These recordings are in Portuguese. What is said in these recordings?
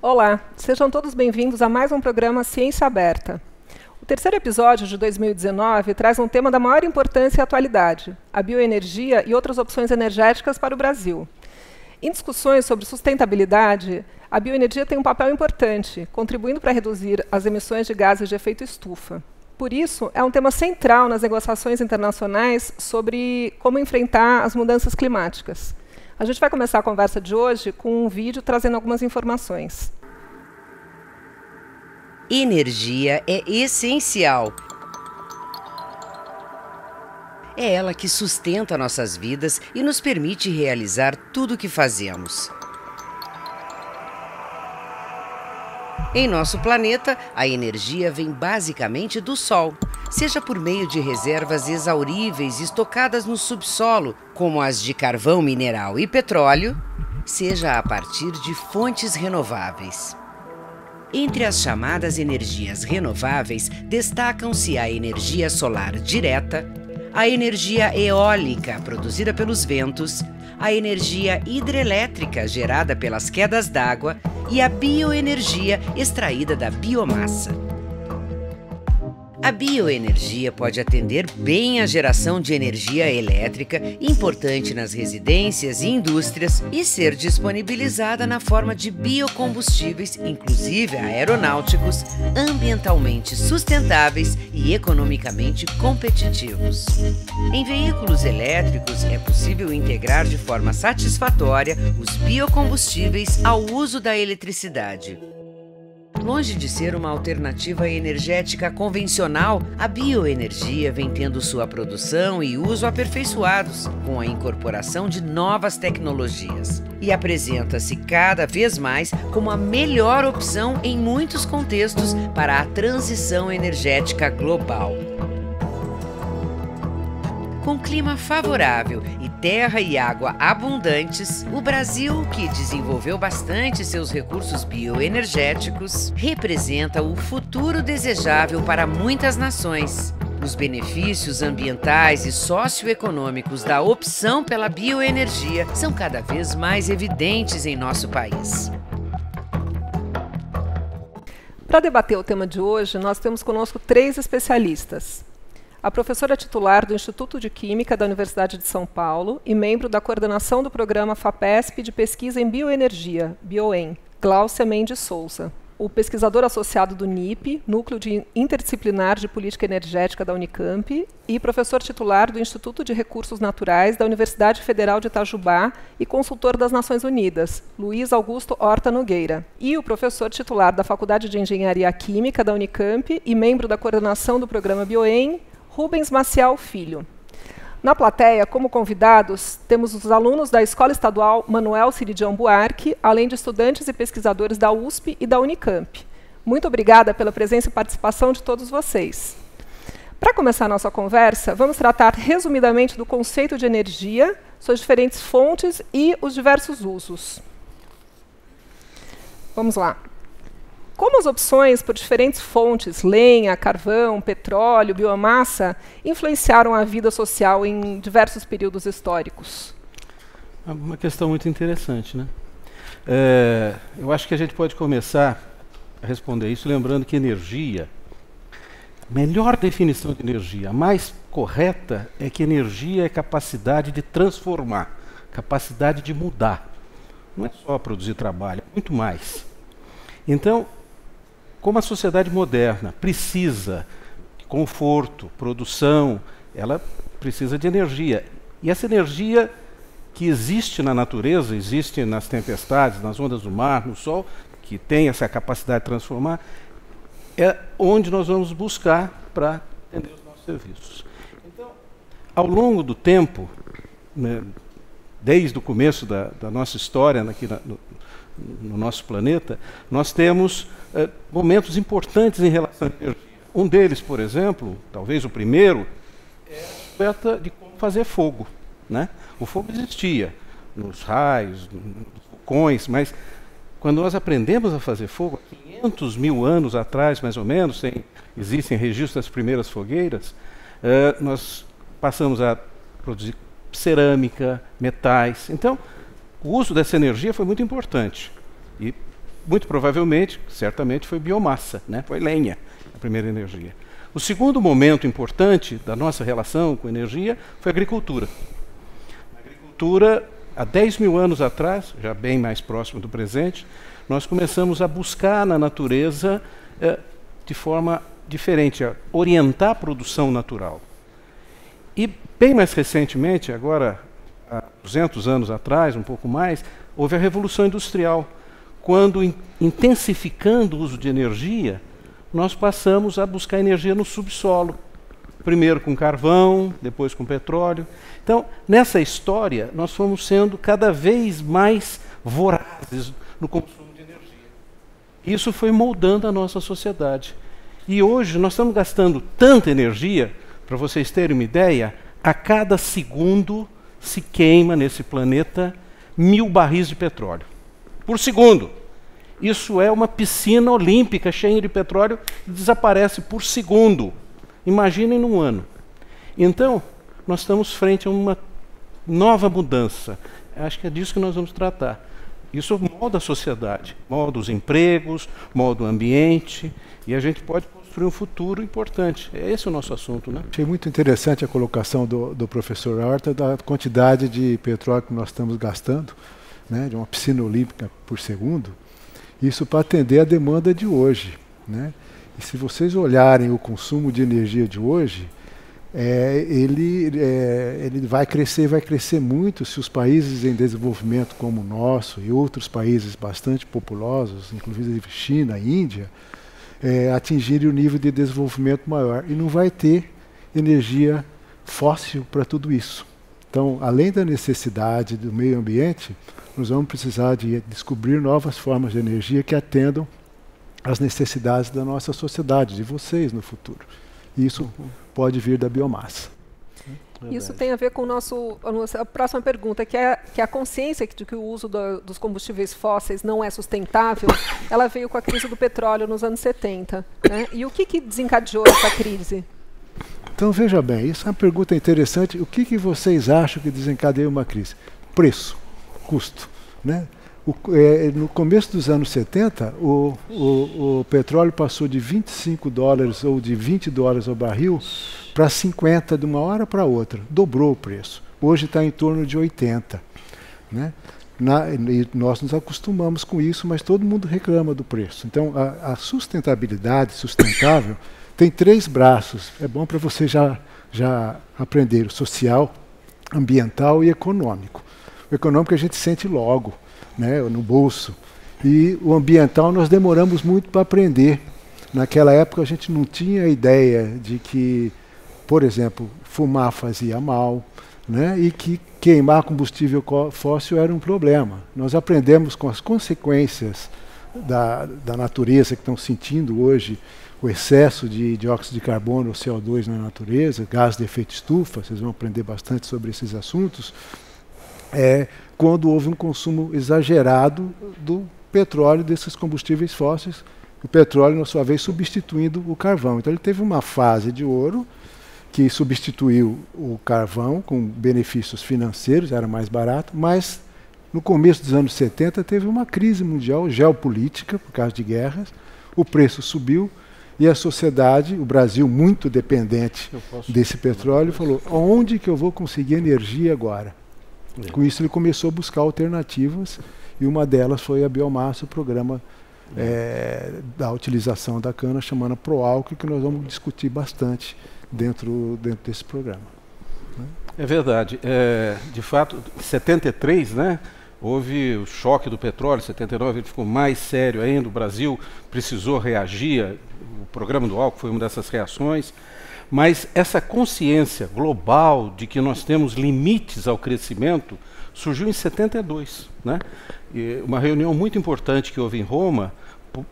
Olá, sejam todos bem-vindos a mais um programa Ciência Aberta. O terceiro episódio de 2019 traz um tema da maior importância e atualidade, a bioenergia e outras opções energéticas para o Brasil. Em discussões sobre sustentabilidade, a bioenergia tem um papel importante, contribuindo para reduzir as emissões de gases de efeito estufa. Por isso, é um tema central nas negociações internacionais sobre como enfrentar as mudanças climáticas. A gente vai começar a conversa de hoje com um vídeo trazendo algumas informações. Energia é essencial. É ela que sustenta nossas vidas e nos permite realizar tudo o que fazemos. Em nosso planeta, a energia vem basicamente do Sol, seja por meio de reservas exauríveis estocadas no subsolo, como as de carvão mineral e petróleo, seja a partir de fontes renováveis. Entre as chamadas energias renováveis, destacam-se a energia solar direta, a energia eólica produzida pelos ventos, a energia hidrelétrica gerada pelas quedas d'água e a bioenergia extraída da biomassa. A bioenergia pode atender bem à geração de energia elétrica, importante nas residências e indústrias, e ser disponibilizada na forma de biocombustíveis, inclusive aeronáuticos, ambientalmente sustentáveis e economicamente competitivos. Em veículos elétricos, é possível integrar de forma satisfatória os biocombustíveis ao uso da eletricidade. Longe de ser uma alternativa energética convencional, a bioenergia vem tendo sua produção e uso aperfeiçoados com a incorporação de novas tecnologias e apresenta-se cada vez mais como a melhor opção em muitos contextos para a transição energética global. Com clima favorável e terra e água abundantes, o Brasil, que desenvolveu bastante seus recursos bioenergéticos, representa o futuro desejável para muitas nações. Os benefícios ambientais e socioeconômicos da opção pela bioenergia são cada vez mais evidentes em nosso país. Para debater o tema de hoje, nós temos conosco 3 especialistas. A professora titular do Instituto de Química da Universidade de São Paulo e membro da coordenação do programa FAPESP de pesquisa em bioenergia, BioEn, Gláucia Mendes Souza. O pesquisador associado do NIP, Núcleo Interdisciplinar de Política Energética da Unicamp, e professor titular do Instituto de Recursos Naturais da Universidade Federal de Itajubá e consultor das Nações Unidas, Luiz Augusto Horta Nogueira. E o professor titular da Faculdade de Engenharia Química da Unicamp e membro da coordenação do programa BioEn, Rubens Maciel Filho. Na plateia, como convidados, temos os alunos da Escola Estadual Manuel Ciridião Buarque, além de estudantes e pesquisadores da USP e da Unicamp. Muito obrigada pela presença e participação de todos vocês. Para começar a nossa conversa, vamos tratar resumidamente do conceito de energia, suas diferentes fontes e os diversos usos. Vamos lá. Como as opções por diferentes fontes, lenha, carvão, petróleo, biomassa, influenciaram a vida social em diversos períodos históricos? É uma questão muito interessante, né? Eu acho que a gente pode começar a responder isso lembrando que energia, a melhor definição de energia, a mais correta, é que energia é capacidade de transformar, capacidade de mudar. Não é só produzir trabalho, é muito mais. Então, como a sociedade moderna precisa de conforto, produção, ela precisa de energia. E essa energia que existe na natureza, existe nas tempestades, nas ondas do mar, no sol, que tem essa capacidade de transformar, é onde nós vamos buscar para atender os nossos serviços. Então, ao longo do tempo, né, desde o começo da nossa história aqui no nosso planeta, nós temos momentos importantes em relação à energia. Um deles, por exemplo, talvez o primeiro, é a descoberta de como fazer fogo, né? O fogo existia nos raios, nos vulcões, mas quando nós aprendemos a fazer fogo, 500 mil anos atrás, mais ou menos, existem registros das primeiras fogueiras, nós passamos a produzir cerâmica, metais. Então, o uso dessa energia foi muito importante. E muito provavelmente, certamente, foi biomassa, né? Foi lenha, a primeira energia. O segundo momento importante da nossa relação com energia foi a agricultura. A agricultura, há 10 mil anos atrás, já bem mais próximo do presente, nós começamos a buscar na natureza de forma diferente, a orientar a produção natural. E bem mais recentemente, agora há 200 anos atrás, um pouco mais, houve a Revolução Industrial, quando, intensificando o uso de energia, nós passamos a buscar energia no subsolo. Primeiro com carvão, depois com petróleo. Então, nessa história, nós fomos sendo cada vez mais vorazes no consumo de energia. Isso foi moldando a nossa sociedade. E hoje nós estamos gastando tanta energia, para vocês terem uma ideia, a cada segundo se queima nesse planeta 1000 barris de petróleo. Por segundo. Isso é uma piscina olímpica cheia de petróleo que desaparece por segundo. Imaginem num ano. Então, nós estamos frente a uma nova mudança. Acho que é disso que nós vamos tratar. Isso molda a sociedade, molda os empregos, molda o ambiente, e a gente pode construir um futuro importante. Esse é o nosso assunto, né? Achei muito interessante a colocação do professor Horta da quantidade de petróleo que nós estamos gastando, né, de uma piscina olímpica por segundo, isso para atender a demanda de hoje, né? E se vocês olharem o consumo de energia de hoje, ele vai crescer muito se os países em desenvolvimento como o nosso e outros países bastante populosos, inclusive China, Índia, atingirem o nível de desenvolvimento maior. E não vai ter energia fóssil para tudo isso. Então, além da necessidade do meio ambiente, nós vamos precisar de descobrir novas formas de energia que atendam às necessidades da nossa sociedade, de vocês no futuro. E isso pode vir da biomassa. Isso tem a ver com a nossa próxima pergunta, que é a consciência de que o uso dos combustíveis fósseis não é sustentável, ela veio com a crise do petróleo nos anos 70. Né? E o que desencadeou essa crise? Então, veja bem, isso é uma pergunta interessante. O que vocês acham que desencadeia uma crise? Preço, custo, né? No começo dos anos 70, o petróleo passou de 25 dólares ou de 20 dólares ao barril para 50 de uma hora para outra. Dobrou o preço. Hoje está em torno de 80. Né? E nós nos acostumamos com isso, mas todo mundo reclama do preço. Então, a sustentabilidade sustentável tem 3 braços. É bom para você já aprender: o social, ambiental e econômico. O econômico a gente sente logo, né, no bolso. E o ambiental nós demoramos muito para aprender. Naquela época a gente não tinha ideia de que, por exemplo, fumar fazia mal, né, e que queimar combustível fóssil era um problema. Nós aprendemos com as consequências da natureza que estão sentindo hoje, o excesso de dióxido de carbono ou CO2 na natureza, gás de efeito estufa, vocês vão aprender bastante sobre esses assuntos, quando houve um consumo exagerado do petróleo, desses combustíveis fósseis, o petróleo, na sua vez, substituindo o carvão. Então ele teve uma fase de ouro que substituiu o carvão com benefícios financeiros, era mais barato, mas no começo dos anos 70 teve uma crise mundial geopolítica, por causa de guerras, o preço subiu e a sociedade, o Brasil muito dependente desse petróleo, falou: onde que eu vou conseguir energia agora? Com isso ele começou a buscar alternativas e uma delas foi a biomassa, o programa da utilização da cana, chamando Proálcool, que nós vamos discutir bastante dentro desse programa. É verdade. De fato, em 73, né, houve o choque do petróleo, em 79 ele ficou mais sério ainda, o Brasil precisou reagir, o programa do álcool foi uma dessas reações, mas essa consciência global de que nós temos limites ao crescimento surgiu em 72. Né? E uma reunião muito importante que houve em Roma,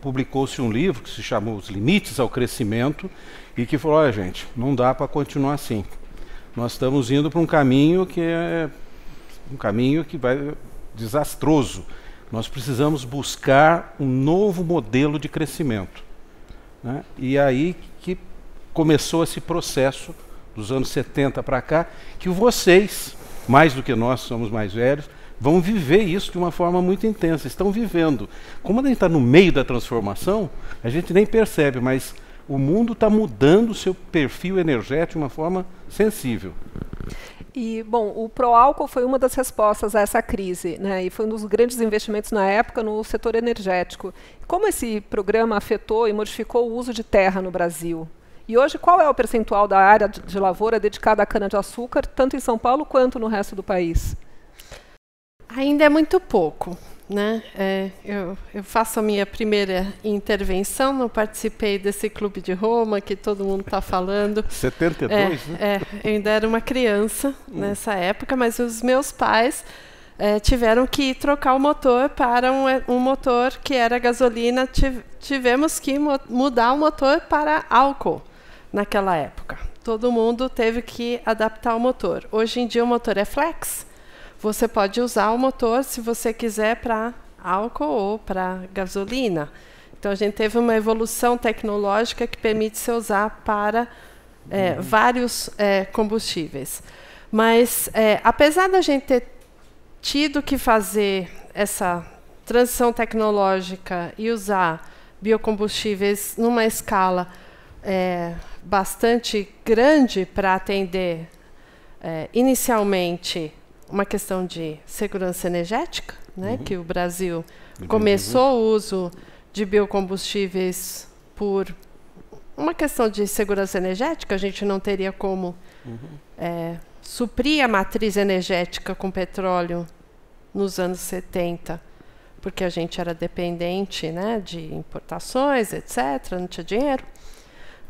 publicou-se um livro que se chamou Os Limites ao Crescimento, e que falou: olha, gente, não dá para continuar assim. Nós estamos indo para um caminho que é um caminho que vai desastroso. Nós precisamos buscar um novo modelo de crescimento. Né? E aí que começou esse processo dos anos 70 para cá, que vocês, mais do que nós somos mais velhos, vão viver isso de uma forma muito intensa, estão vivendo. Como a gente está no meio da transformação, a gente nem percebe, mas o mundo está mudando o seu perfil energético de uma forma sensível. E, bom, o Proálcool foi uma das respostas a essa crise, né? E foi um dos grandes investimentos na época no setor energético. Como esse programa afetou e modificou o uso de terra no Brasil? E hoje, qual é o percentual da área de lavoura dedicada à cana-de-açúcar, tanto em São Paulo quanto no resto do país? Ainda é muito pouco, né? Eu faço a minha primeira intervenção, não participei desse Clube de Roma que todo mundo está falando. 72, né? Eu ainda era uma criança nessa época, mas os meus pais tiveram que trocar o motor para um motor que era gasolina. Tivemos que mudar o motor para álcool naquela época. Todo mundo teve que adaptar o motor. Hoje em dia o motor é flex. Você pode usar o motor, se você quiser, para álcool ou para gasolina. Então, a gente teve uma evolução tecnológica que permite se usar para vários combustíveis. Mas, apesar da gente ter tido que fazer essa transição tecnológica e usar biocombustíveis numa escala bastante grande para atender, inicialmente, uma questão de segurança energética, né, que o Brasil começou o uso de biocombustíveis por uma questão de segurança energética. A gente não teria como suprir a matriz energética com petróleo nos anos 70, porque a gente era dependente, né, de importações, etc., não tinha dinheiro.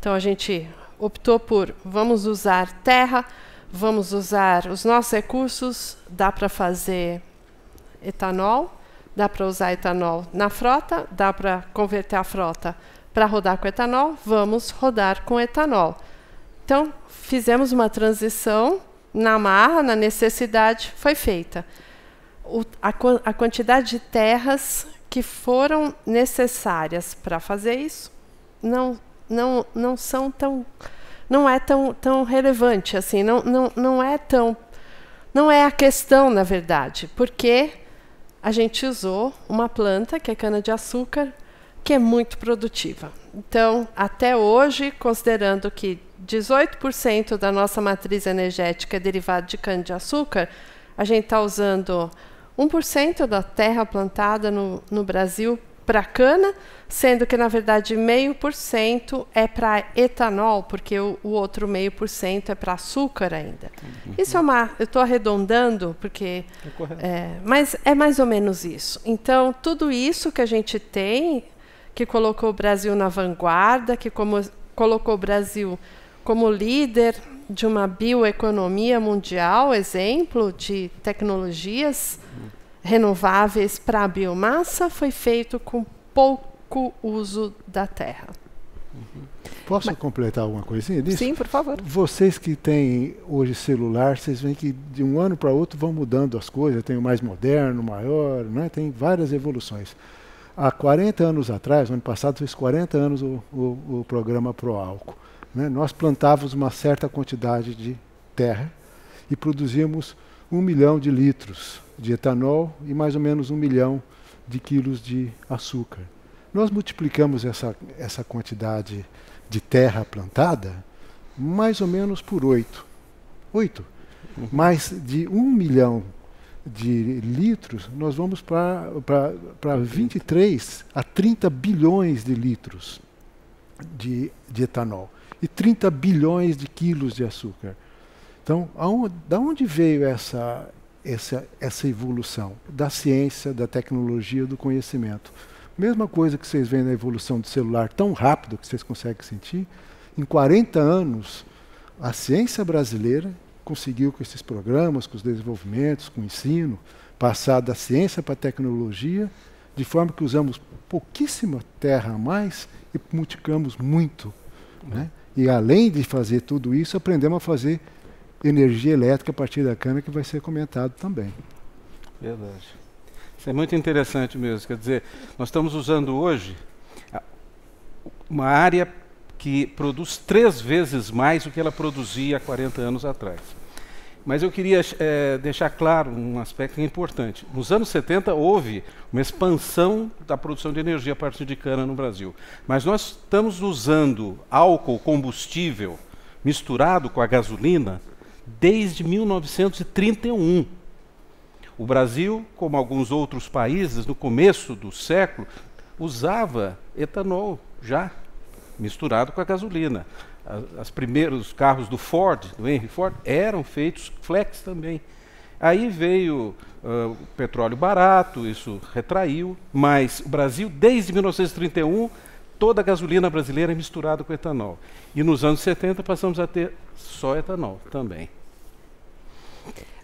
Então, a gente optou por vamos usar terra, vamos usar os nossos recursos, dá para fazer etanol, dá para usar etanol na frota, dá para converter a frota para rodar com etanol, vamos rodar com etanol. Então, fizemos uma transição na marra, na necessidade, foi feita. A quantidade de terras que foram necessárias para fazer isso não são tão... não é tão relevante, assim, não é a questão, na verdade, porque a gente usou uma planta, que é cana-de-açúcar, que é muito produtiva. Então, até hoje, considerando que 18% da nossa matriz energética é derivada de cana-de-açúcar, a gente está usando 1% da terra plantada no Brasil para cana, sendo que, na verdade, 0,5% é para etanol, porque o outro 0,5% é para açúcar ainda. Isso eu estou arredondando, porque mas é mais ou menos isso. Então, tudo isso que a gente tem, que colocou o Brasil na vanguarda, que colocou o Brasil como líder de uma bioeconomia mundial, exemplo de tecnologias renováveis para a biomassa, foi feito com pouco uso da terra. Posso completar alguma coisinha disso? Sim, por favor. Vocês que têm hoje celular, vocês veem que de um ano para outro vão mudando as coisas, tem o mais moderno, maior, né? Tem várias evoluções. Há 40 anos atrás, no ano passado fez 40 anos o programa Proálcool, né? Nós plantávamos uma certa quantidade de terra e produzíamos 1 milhão de litros de etanol e mais ou menos 1 milhão de quilos de açúcar. Nós multiplicamos essa quantidade de terra plantada mais ou menos por 8. Mais de 1 milhão de litros, nós vamos para 23 a 30 bilhões de litros de etanol e 30 bilhões de quilos de açúcar. Então, da onde veio essa evolução? Da ciência, da tecnologia, do conhecimento. Mesma coisa que vocês veem na evolução do celular tão rápido que vocês conseguem sentir, em 40 anos, a ciência brasileira conseguiu, com esses programas, com os desenvolvimentos, com o ensino, passar da ciência para a tecnologia, de forma que usamos pouquíssima terra a mais e multiplicamos muito, né? E além de fazer tudo isso, aprendemos a fazer energia elétrica a partir da cana, que vai ser comentado também. Verdade. Isso é muito interessante mesmo. Quer dizer, nós estamos usando hoje uma área que produz 3 vezes mais do que ela produzia há 40 anos atrás. Mas eu queria deixar claro um aspecto importante. Nos anos 70 houve uma expansão da produção de energia a partir de cana no Brasil. Mas nós estamos usando álcool combustível misturado com a gasolina desde 1931. O Brasil, como alguns outros países, no começo do século, usava etanol já misturado com a gasolina. Os primeiros carros do Ford, do Henry Ford, eram feitos flex também. Aí veio o petróleo barato, isso retraiu, mas o Brasil, desde 1931, toda a gasolina brasileira é misturada com etanol. E nos anos 70 passamos a ter só etanol também.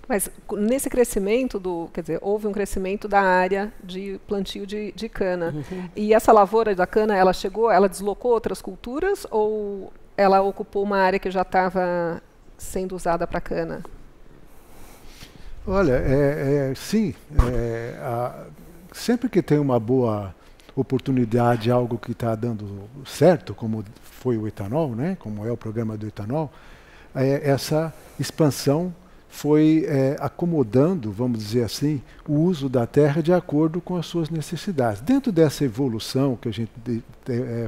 Mas nesse crescimento, quer dizer, houve um crescimento da área de plantio de cana. E essa lavoura da cana, ela deslocou outras culturas ou ela ocupou uma área que já estava sendo usada para cana? Olha, sim. Sempre que tem uma boa oportunidade, algo que está dando certo, como foi o etanol, né, como é o programa do etanol, essa expansão foi acomodando, vamos dizer assim, o uso da terra de acordo com as suas necessidades. Dentro dessa evolução que a gente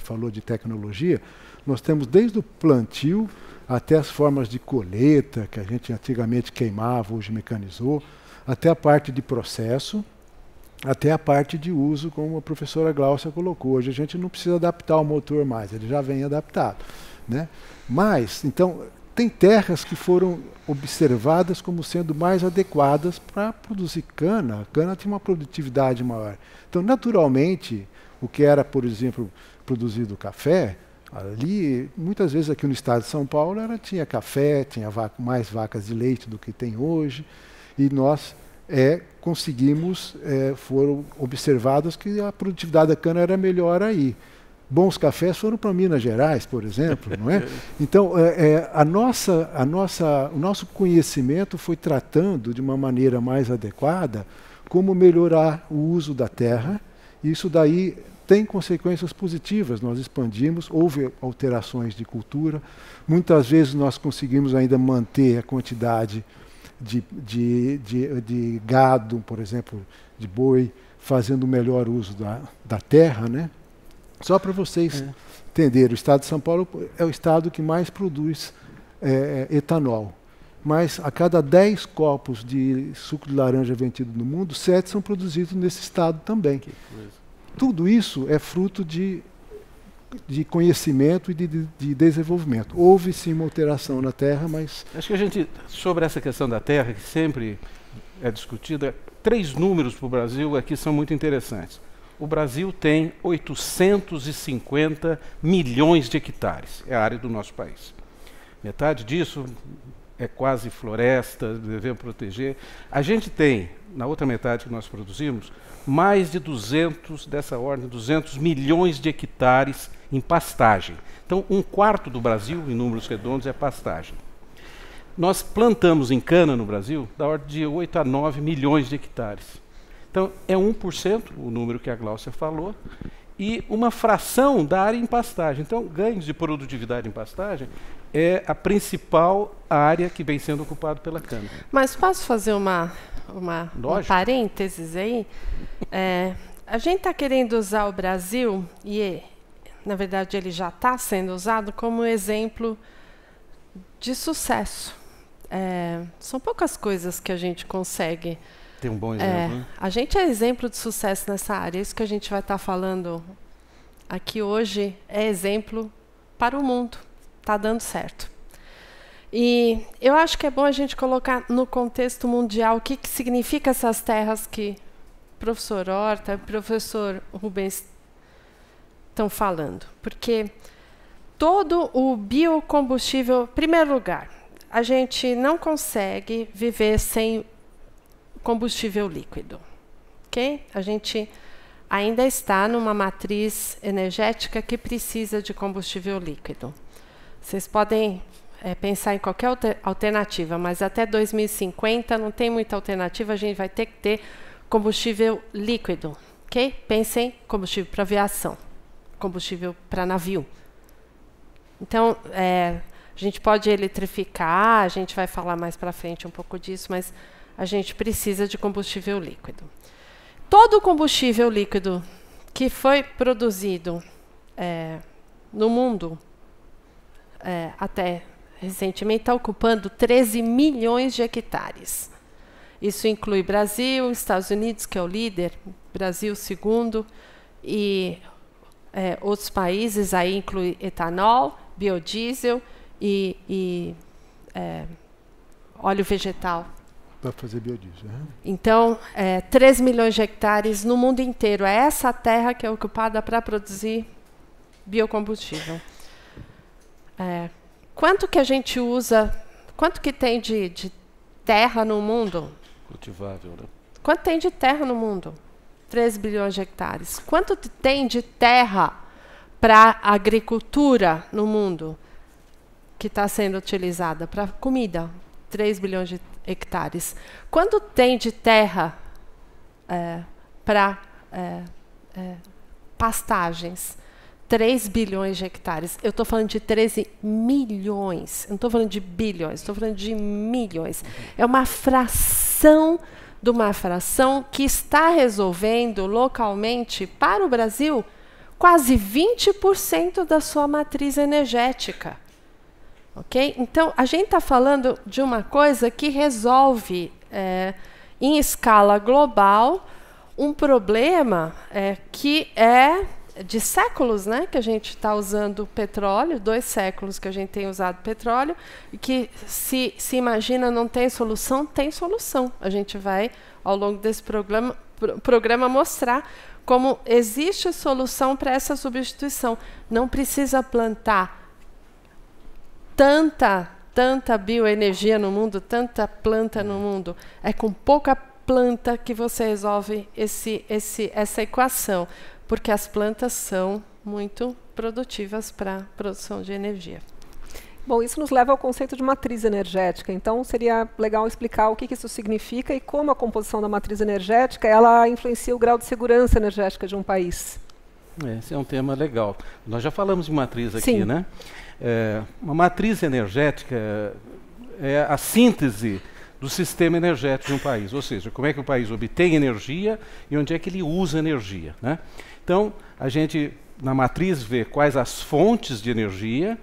falou de tecnologia, nós temos desde o plantio até as formas de colheita, que a gente antigamente queimava, hoje mecanizou, até a parte de processo, até a parte de uso, como a professora Gláucia colocou. Hoje a gente não precisa adaptar o motor mais, ele já vem adaptado, né? Mas, então, tem terras que foram observadas como sendo mais adequadas para produzir cana. A cana tinha uma produtividade maior. Então, naturalmente, o que era, por exemplo, produzido café, ali, muitas vezes aqui no estado de São Paulo, tinha café, tinha mais vacas de leite do que tem hoje, e nós conseguimos, foram observados que a produtividade da cana era melhor aí. Bons cafés foram para Minas Gerais, por exemplo, não é? Então, o nosso conhecimento foi tratando de uma maneira mais adequada como melhorar o uso da terra, e isso daí tem consequências positivas. Nós expandimos, houve alterações de cultura, muitas vezes nós conseguimos ainda manter a quantidade de gado, por exemplo, de boi, fazendo o melhor uso da terra, né? Só para vocês entenderem, o estado de São Paulo é o estado que mais produz etanol. Mas a cada 10 copos de suco de laranja vendido no mundo, 7 são produzidos nesse estado também. Que coisa. Tudo isso é fruto de conhecimento e de desenvolvimento. Houve sim uma alteração na terra, mas... Acho que a gente, sobre essa questão da terra, que sempre é discutida, 3 números para o Brasil aqui são muito interessantes. O Brasil tem 850 milhões de hectares, é a área do nosso país. Metade disso é quase floresta, devemos proteger. A gente tem, na outra metade que nós produzimos, mais de 200 milhões de hectares em pastagem. Então, 1/4 do Brasil, em números redondos, é pastagem. Nós plantamos em cana no Brasil da ordem de 8 a 9 milhões de hectares. Então, é 1%, o número que a Gláucia falou, e uma fração da área em pastagem. Então, ganhos de produtividade em pastagem é a principal área que vem sendo ocupada pela cana. Mas posso fazer uma parênteses aí? A gente está querendo usar o Brasil, e na verdade ele já está sendo usado como exemplo de sucesso. São poucas coisas que a gente consegue... Tem um bom exemplo, né? A gente é exemplo de sucesso nessa área. Isso que a gente vai estar falando aqui hoje é exemplo para o mundo. Está dando certo. E eu acho que é bom a gente colocar no contexto mundial o que significa essas terras que o professor Horta e o professor Rubens estão falando. Porque todo o biocombustível, em primeiro lugar, a gente não consegue viver sem combustível líquido. Okay? A gente ainda está numa matriz energética que precisa de combustível líquido. Vocês podem pensar em qualquer alternativa, mas até 2050 não tem muita alternativa, a gente vai ter que ter combustível líquido. Okay? Pensem em combustível para aviação, combustível para navio. Então, A gente pode eletrificar, a gente vai falar mais para frente um pouco disso, mas a gente precisa de combustível líquido. Todo o combustível líquido que foi produzido no mundo até recentemente está ocupando 13 milhões de hectares. Isso inclui Brasil, Estados Unidos, que é o líder, Brasil segundo, e outros países, aí inclui etanol, biodiesel e óleo vegetal. Para fazer biodiesel. Então, 3 milhões de hectares no mundo inteiro. É essa terra que é ocupada para produzir biocombustível. Quanto que a gente usa, quanto que tem de terra no mundo? Cultivável, né? Quanto tem de terra no mundo? 3 bilhões de hectares. Quanto tem de terra para agricultura no mundo que está sendo utilizada para comida? 3 bilhões de hectares. Quanto tem de terra para pastagens? 3 bilhões de hectares. Eu estou falando de 13 milhões. Eu não estou falando de bilhões, estou falando de milhões. É uma fração de uma fração que está resolvendo localmente para o Brasil quase 20% da sua matriz energética. Ok? Então, a gente está falando de uma coisa que resolve, em escala global, um problema que é de séculos, né, que a gente está usando petróleo, 2 séculos que a gente tem usado petróleo, e que se imagina não tem solução, tem solução. A gente vai, ao longo desse programa mostrar como existe solução para essa substituição. Não precisa plantar tanta bioenergia no mundo, tanta planta no mundo. É com pouca planta que você resolve essa equação, porque as plantas são muito produtivas para a produção de energia. Bom, isso nos leva ao conceito de matriz energética. Então, seria legal explicar o que isso significa e como a composição da matriz energética ela influencia o grau de segurança energética de um país. Esse é um tema legal. Nós já falamos de matriz aqui, Sim. né? Uma matriz energética é a síntese do sistema energético de um país, ou seja, como é que o país obtém energia e onde é que ele usa energia, né? Então, a gente, na matriz, vê quais as fontes de energia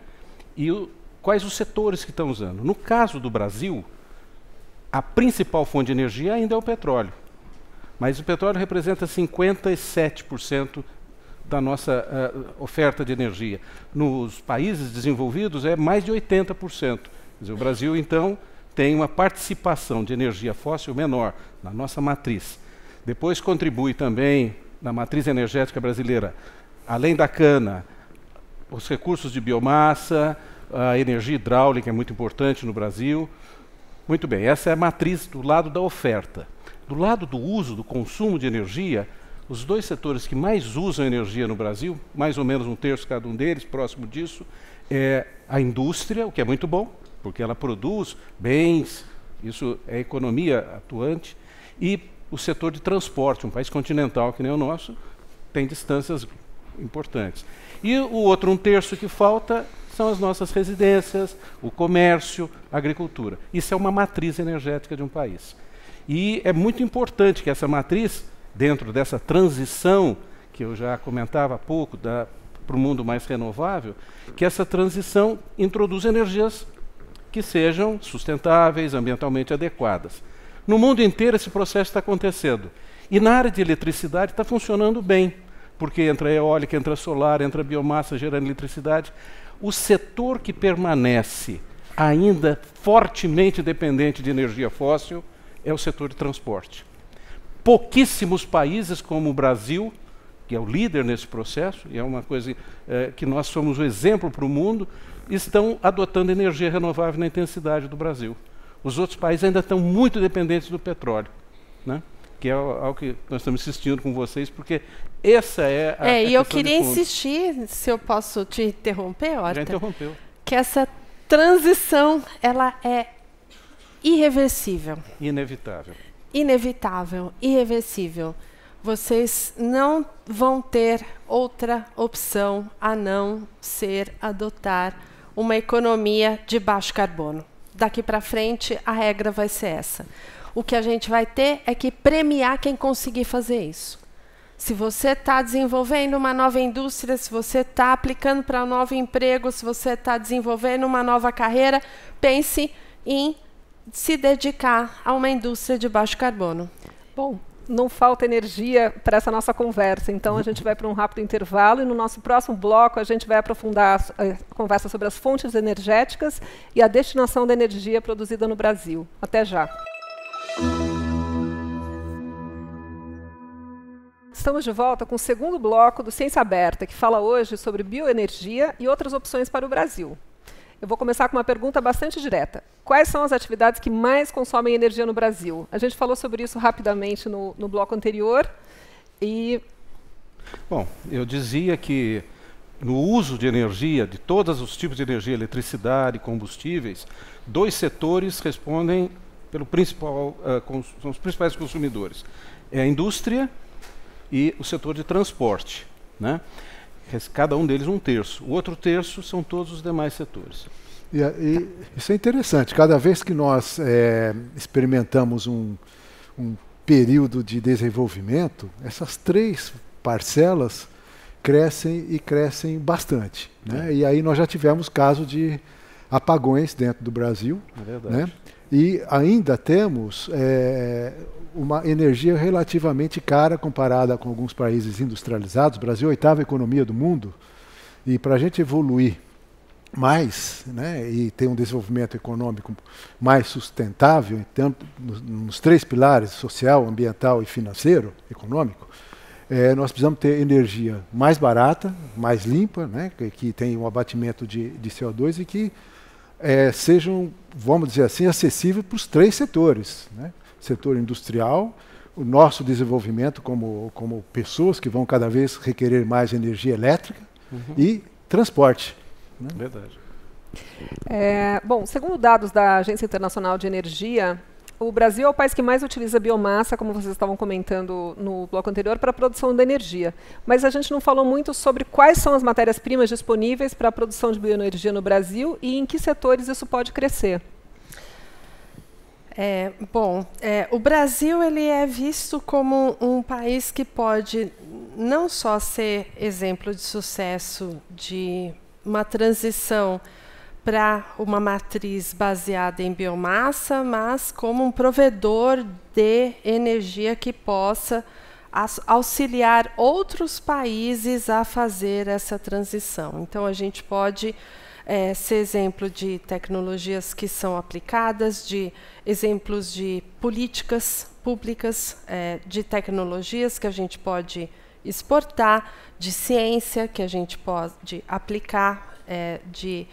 e quais os setores que estão usando. No caso do Brasil, a principal fonte de energia ainda é o petróleo. Mas o petróleo representa 57% da nossa oferta de energia. Nos países desenvolvidos é mais de 80%. Quer dizer, o Brasil, então, tem uma participação de energia fóssil menor na nossa matriz. Depois contribui também na matriz energética brasileira, além da cana, os recursos de biomassa, a energia hidráulica é muito importante no Brasil. Muito bem, essa é a matriz do lado da oferta. Do lado do uso, do consumo de energia, os 2 setores que mais usam energia no Brasil, mais ou menos 1/3 cada um deles, próximo disso, é a indústria, o que é muito bom, porque ela produz bens, isso é economia atuante, e o setor de transporte, um país continental que nem o nosso, tem distâncias importantes. E o outro 1/3 que falta são as nossas residências, o comércio, a agricultura. Isso é uma matriz energética de um país. E é muito importante que essa matriz, dentro dessa transição, que eu já comentava há pouco, para o mundo mais renovável, que essa transição introduza energias que sejam sustentáveis, ambientalmente adequadas. No mundo inteiro esse processo está acontecendo. E na área de eletricidade está funcionando bem, porque entra eólica, entra solar, entra biomassa gerando eletricidade. O setor que permanece ainda fortemente dependente de energia fóssil é o setor de transporte. Pouquíssimos países como o Brasil, que é o líder nesse processo, e é uma coisa que nós somos o exemplo para o mundo, estão adotando energia renovável na intensidade do Brasil. Os outros países ainda estão muito dependentes do petróleo, né? Que é algo que nós estamos insistindo com vocês, porque essa é a e eu queria insistir, se eu posso te interromper, Horta, já interrompeu, que essa transição ela é irreversível. Inevitável. Inevitável, irreversível. Vocês não vão ter outra opção a não ser adotar uma economia de baixo carbono. Daqui para frente, a regra vai ser essa. O que a gente vai ter é que premiar quem conseguir fazer isso. Se você está desenvolvendo uma nova indústria, se você está aplicando para um novo emprego, se você está desenvolvendo uma nova carreira, pense em se dedicar a uma indústria de baixo carbono. Bom, não falta energia para essa nossa conversa, então a gente vai para um rápido intervalo e no nosso próximo bloco a gente vai aprofundar a conversa sobre as fontes energéticas e a destinação da energia produzida no Brasil. Até já. Estamos de volta com o segundo bloco do Ciência Aberta, que fala hoje sobre bioenergia e outras opções para o Brasil. Eu vou começar com uma pergunta bastante direta. Quais são as atividades que mais consomem energia no Brasil? A gente falou sobre isso rapidamente no bloco anterior. Bom, eu dizia que no uso de energia, de todos os tipos de energia, eletricidade, combustíveis, 2 setores respondem pelo principal, são os principais consumidores. É a indústria e o setor de transporte, né? Cada um deles 1/3. O outro terço são todos os demais setores. E isso é interessante. Cada vez que nós experimentamos um período de desenvolvimento, essas 3 parcelas crescem e crescem bastante, né? E aí nós já tivemos caso de apagões dentro do Brasil. É verdade. Né? E ainda temos uma energia relativamente cara comparada com alguns países industrializados. O Brasil é a 8ª economia do mundo, e para a gente evoluir mais, né, e ter um desenvolvimento econômico mais sustentável, então, nos 3 pilares, social, ambiental e financeiro, econômico, nós precisamos ter energia mais barata, mais limpa, né, que tenha um abatimento de CO2 e que sejam, vamos dizer assim, acessíveis para os 3 setores, né? Setor industrial, o nosso desenvolvimento como pessoas que vão cada vez requerer mais energia elétrica, e transporte. Né? Verdade. Bom, segundo dados da Agência Internacional de Energia, o Brasil é o país que mais utiliza biomassa, como vocês estavam comentando no bloco anterior, para a produção da energia. Mas a gente não falou muito sobre quais são as matérias-primas disponíveis para a produção de bioenergia no Brasil e em que setores isso pode crescer. O Brasil ele é visto como um país que pode não só ser exemplo de sucesso de uma transição para uma matriz baseada em biomassa, mas como um provedor de energia que possa auxiliar outros países a fazer essa transição. Então, a gente pode ser exemplo de tecnologias que são aplicadas, de exemplos de políticas públicas, de tecnologias que a gente pode exportar, de ciência que a gente pode aplicar, de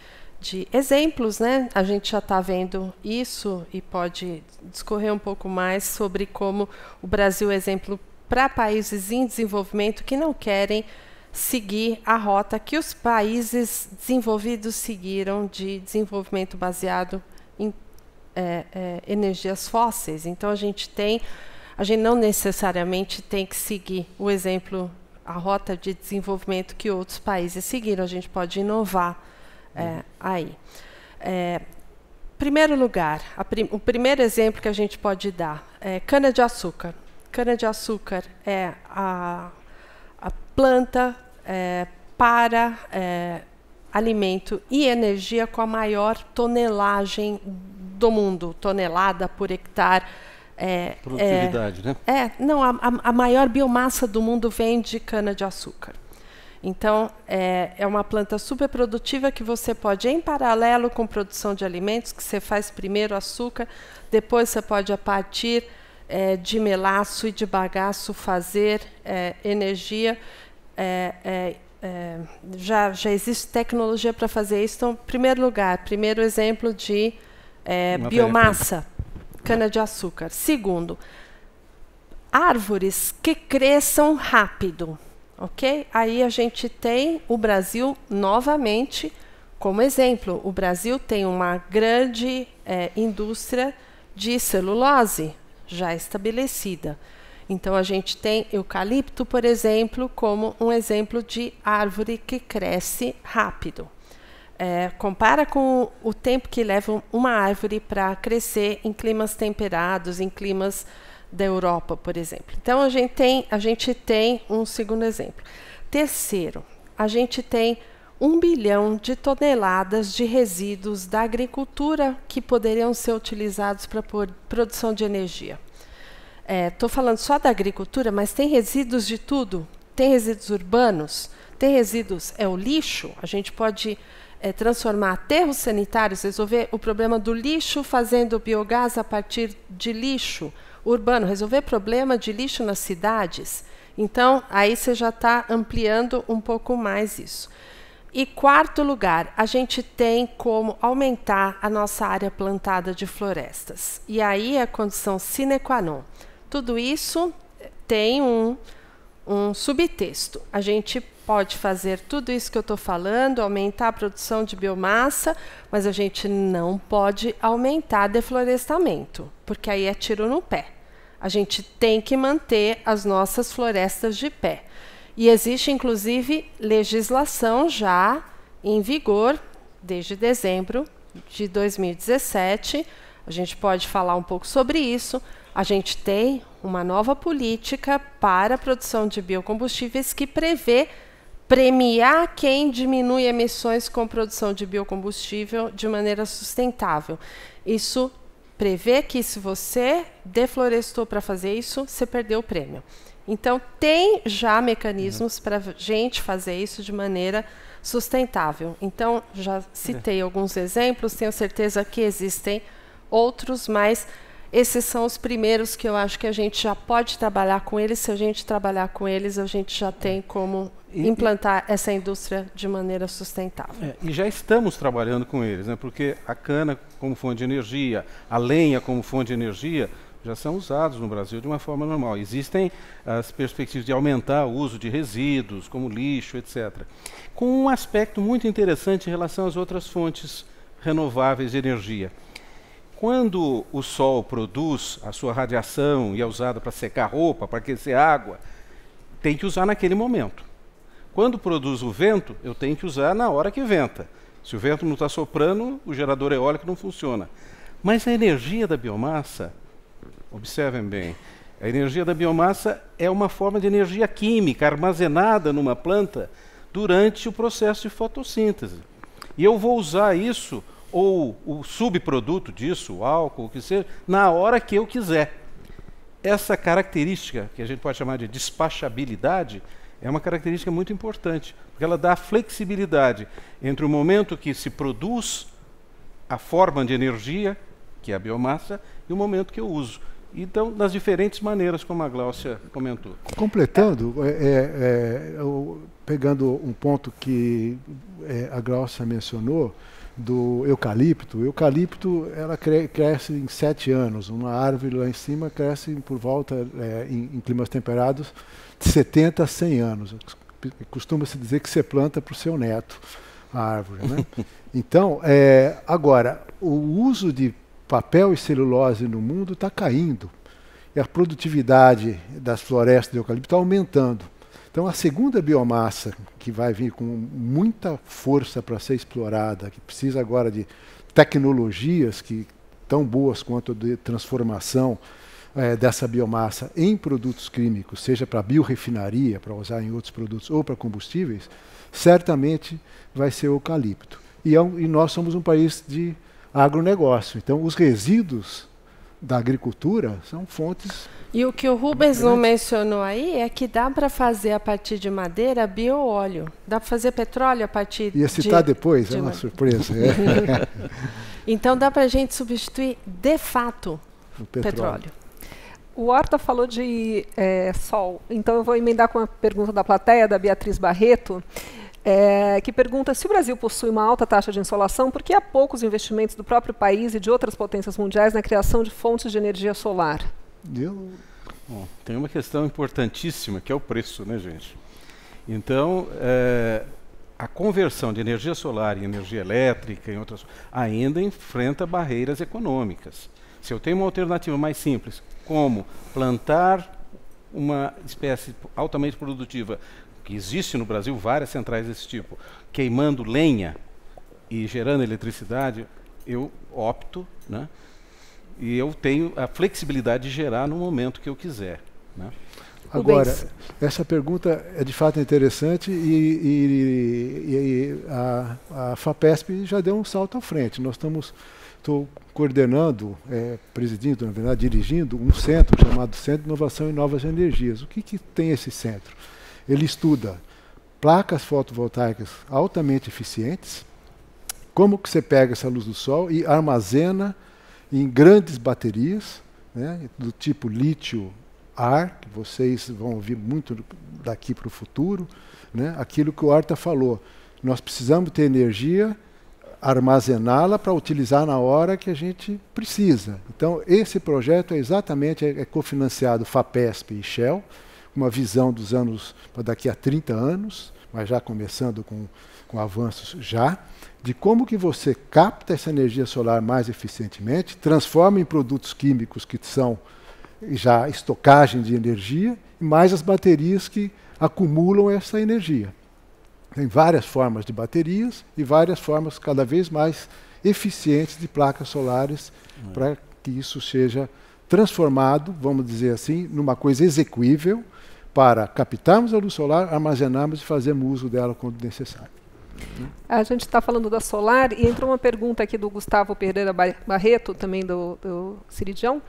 exemplos, né? A gente já está vendo isso e pode discorrer um pouco mais sobre como o Brasil é exemplo para países em desenvolvimento que não querem seguir a rota que os países desenvolvidos seguiram de desenvolvimento baseado em energias fósseis. Então, a gente não necessariamente tem que seguir o exemplo, a rota de desenvolvimento que outros países seguiram. A gente pode inovar aí. Primeiro lugar, o primeiro exemplo que a gente pode dar é cana-de-açúcar. Cana-de-açúcar é a planta para alimento e energia com a maior tonelagem do mundo, tonelada por hectare. Produtividade, né? Não, a maior biomassa do mundo vem de cana-de-açúcar. Então, é uma planta super produtiva que você pode, em paralelo com produção de alimentos, que você faz primeiro açúcar, depois você pode, a partir de melaço e de bagaço, fazer energia. Já existe tecnologia para fazer isso. Então, primeiro lugar, primeiro exemplo de biomassa, cana-de-açúcar. Segundo, árvores que cresçam rápido. Ok? Aí a gente tem o Brasil novamente como exemplo. O Brasil tem uma grande indústria de celulose já estabelecida. Então, a gente tem eucalipto, por exemplo, como um exemplo de árvore que cresce rápido. compara com o tempo que leva uma árvore para crescer em climas temperados, em climas da Europa, por exemplo. Então, a gente tem um segundo exemplo. Terceiro, a gente tem 1 bilhão de toneladas de resíduos da agricultura que poderiam ser utilizados para produção de energia. Estou falando só da agricultura, mas tem resíduos de tudo. Tem resíduos urbanos, tem resíduos, o lixo. A gente pode transformar aterros sanitários, resolver o problema do lixo fazendo biogás a partir de lixo urbano, resolver problema de lixo nas cidades. Então, aí você já está ampliando um pouco mais isso. E quarto lugar, a gente tem como aumentar a nossa área plantada de florestas. E aí é a condição sine qua non. Tudo isso tem um subtexto. A gente pode fazer tudo isso que eu estou falando, aumentar a produção de biomassa, mas a gente não pode aumentar deflorestamento, porque aí é tiro no pé. A gente tem que manter as nossas florestas de pé. E existe, inclusive, legislação já em vigor desde dezembro de 2017. A gente pode falar um pouco sobre isso. A gente tem uma nova política para a produção de biocombustíveis que prevê premiar quem diminui emissões com produção de biocombustível de maneira sustentável. Isso prevê que, se você deflorestou para fazer isso, você perdeu o prêmio. Então, tem já mecanismos para a gente fazer isso de maneira sustentável. Então, já citei alguns exemplos, tenho certeza que existem outros, mas esses são os primeiros que eu acho que a gente já pode trabalhar com eles. Se a gente trabalhar com eles, a gente já tem como implantar essa indústria de maneira sustentável. E já estamos trabalhando com eles, né? Porque a cana como fonte de energia, a lenha como fonte de energia, já são usados no Brasil de uma forma normal. Existem as perspectivas de aumentar o uso de resíduos, como lixo, etc. Com um aspecto muito interessante em relação às outras fontes renováveis de energia. Quando o sol produz a sua radiação e é usada para secar roupa, para aquecer água, tem que usar naquele momento. Quando produz o vento, eu tenho que usar na hora que venta. Se o vento não está soprando, o gerador eólico não funciona. Mas a energia da biomassa, observem bem, a energia da biomassa é uma forma de energia química armazenada numa planta durante o processo de fotossíntese. E eu vou usar isso, ou o subproduto disso, o álcool, o que seja, na hora que eu quiser. Essa característica, que a gente pode chamar de despachabilidade, é uma característica muito importante, porque ela dá flexibilidade entre o momento que se produz a forma de energia, que é a biomassa, e o momento que eu uso. Então, das diferentes maneiras, como a Gláucia comentou. Completando, pegando um ponto que a Gláucia mencionou, do eucalipto. O eucalipto, ela cresce em 7 anos. Uma árvore lá em cima cresce por volta, em climas temperados, de 70 a 100 anos. Costuma-se dizer que você planta para o seu neto a árvore, né? Então, agora, o uso de papel e celulose no mundo está caindo. E a produtividade das florestas de eucalipto está aumentando. Então, a segunda biomassa, que vai vir com muita força para ser explorada, que precisa agora de tecnologias que tão boas quanto de transformação dessa biomassa em produtos químicos, seja para biorefinaria, para usar em outros produtos, ou para combustíveis, certamente vai ser o eucalipto. E nós somos um país de agronegócio. Então, os resíduos da agricultura são fontes... E o que o Rubens não mencionou aí é que dá para fazer a partir de madeira bioóleo. Dá para fazer petróleo a partir de... Ia citar depois, é uma surpresa. Então dá para a gente substituir de fato o petróleo. O Horta falou de sol, então eu vou emendar com a pergunta da plateia, da Beatriz Barreto, que pergunta: se o Brasil possui uma alta taxa de insolação, por que há poucos investimentos do próprio país e de outras potências mundiais na criação de fontes de energia solar? Bom, tem uma questão importantíssima, que é o preço, né, gente? Então, a conversão de energia solar em energia elétrica em outras, ainda enfrenta barreiras econômicas. Se eu tenho uma alternativa mais simples, como plantar uma espécie altamente produtiva, que existe no Brasil várias centrais desse tipo, queimando lenha, e gerando eletricidade, eu opto, né? E eu tenho a flexibilidade de gerar no momento que eu quiser, né? Agora, essa pergunta é de fato interessante e a FAPESP já deu um salto à frente. Estou coordenando, presidindo, na verdade, dirigindo um centro chamado Centro de Inovação em Novas Energias. O que tem esse centro? Ele estuda placas fotovoltaicas altamente eficientes, como que você pega essa luz do sol e armazena em grandes baterias, né, do tipo lítio-ar, que vocês vão ouvir muito daqui para o futuro, né, aquilo que o Arta falou. Nós precisamos ter energia, armazená-la para utilizar na hora que a gente precisa. Então, esse projeto é exatamente cofinanciado FAPESP e Shell, uma visão dos anos para daqui a 30 anos, mas já começando com avanços já, de como que você capta essa energia solar mais eficientemente, transforma em produtos químicos que são já estocagem de energia, e mais as baterias que acumulam essa energia. Tem várias formas de baterias e várias formas cada vez mais eficientes de placas solares para que isso seja transformado, vamos dizer assim, numa coisa execuível para captarmos a luz solar, armazenarmos e fazermos uso dela quando necessário. A gente está falando da solar e entrou uma pergunta aqui do Gustavo Pereira Barreto, também do Ciridião,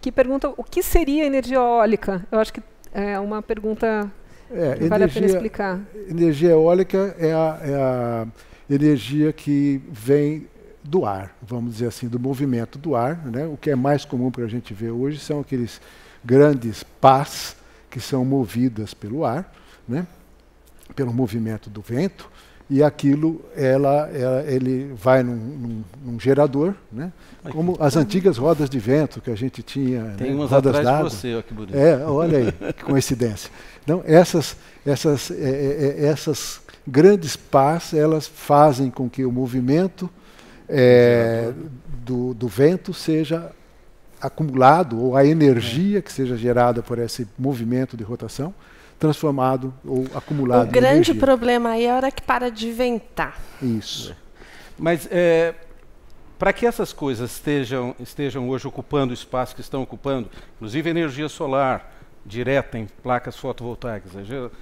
que pergunta o que seria energia eólica. Eu acho que é uma pergunta que vale a pena explicar. Energia eólica é a energia que vem do ar, vamos dizer assim, do movimento do ar, né? O que é mais comum para a gente ver hoje são aqueles grandes pás que são movidas pelo ar, né? Pelo movimento do vento. E aquilo, ele vai num gerador, né? Como as antigas rodas de vento que a gente tinha. Tem né? umas rodas atrás d'água. de você, ó, que bonito. Olha aí, que coincidência. Então, essas grandes pás, elas fazem com que o movimento do vento seja acumulado, ou a energia que seja gerada por esse movimento de rotação, transformado ou acumulado. O grande problema aí é a hora que para de ventar. Isso. Mas para que essas coisas estejam hoje ocupando o espaço que estão ocupando, inclusive energia solar direta em placas fotovoltaicas,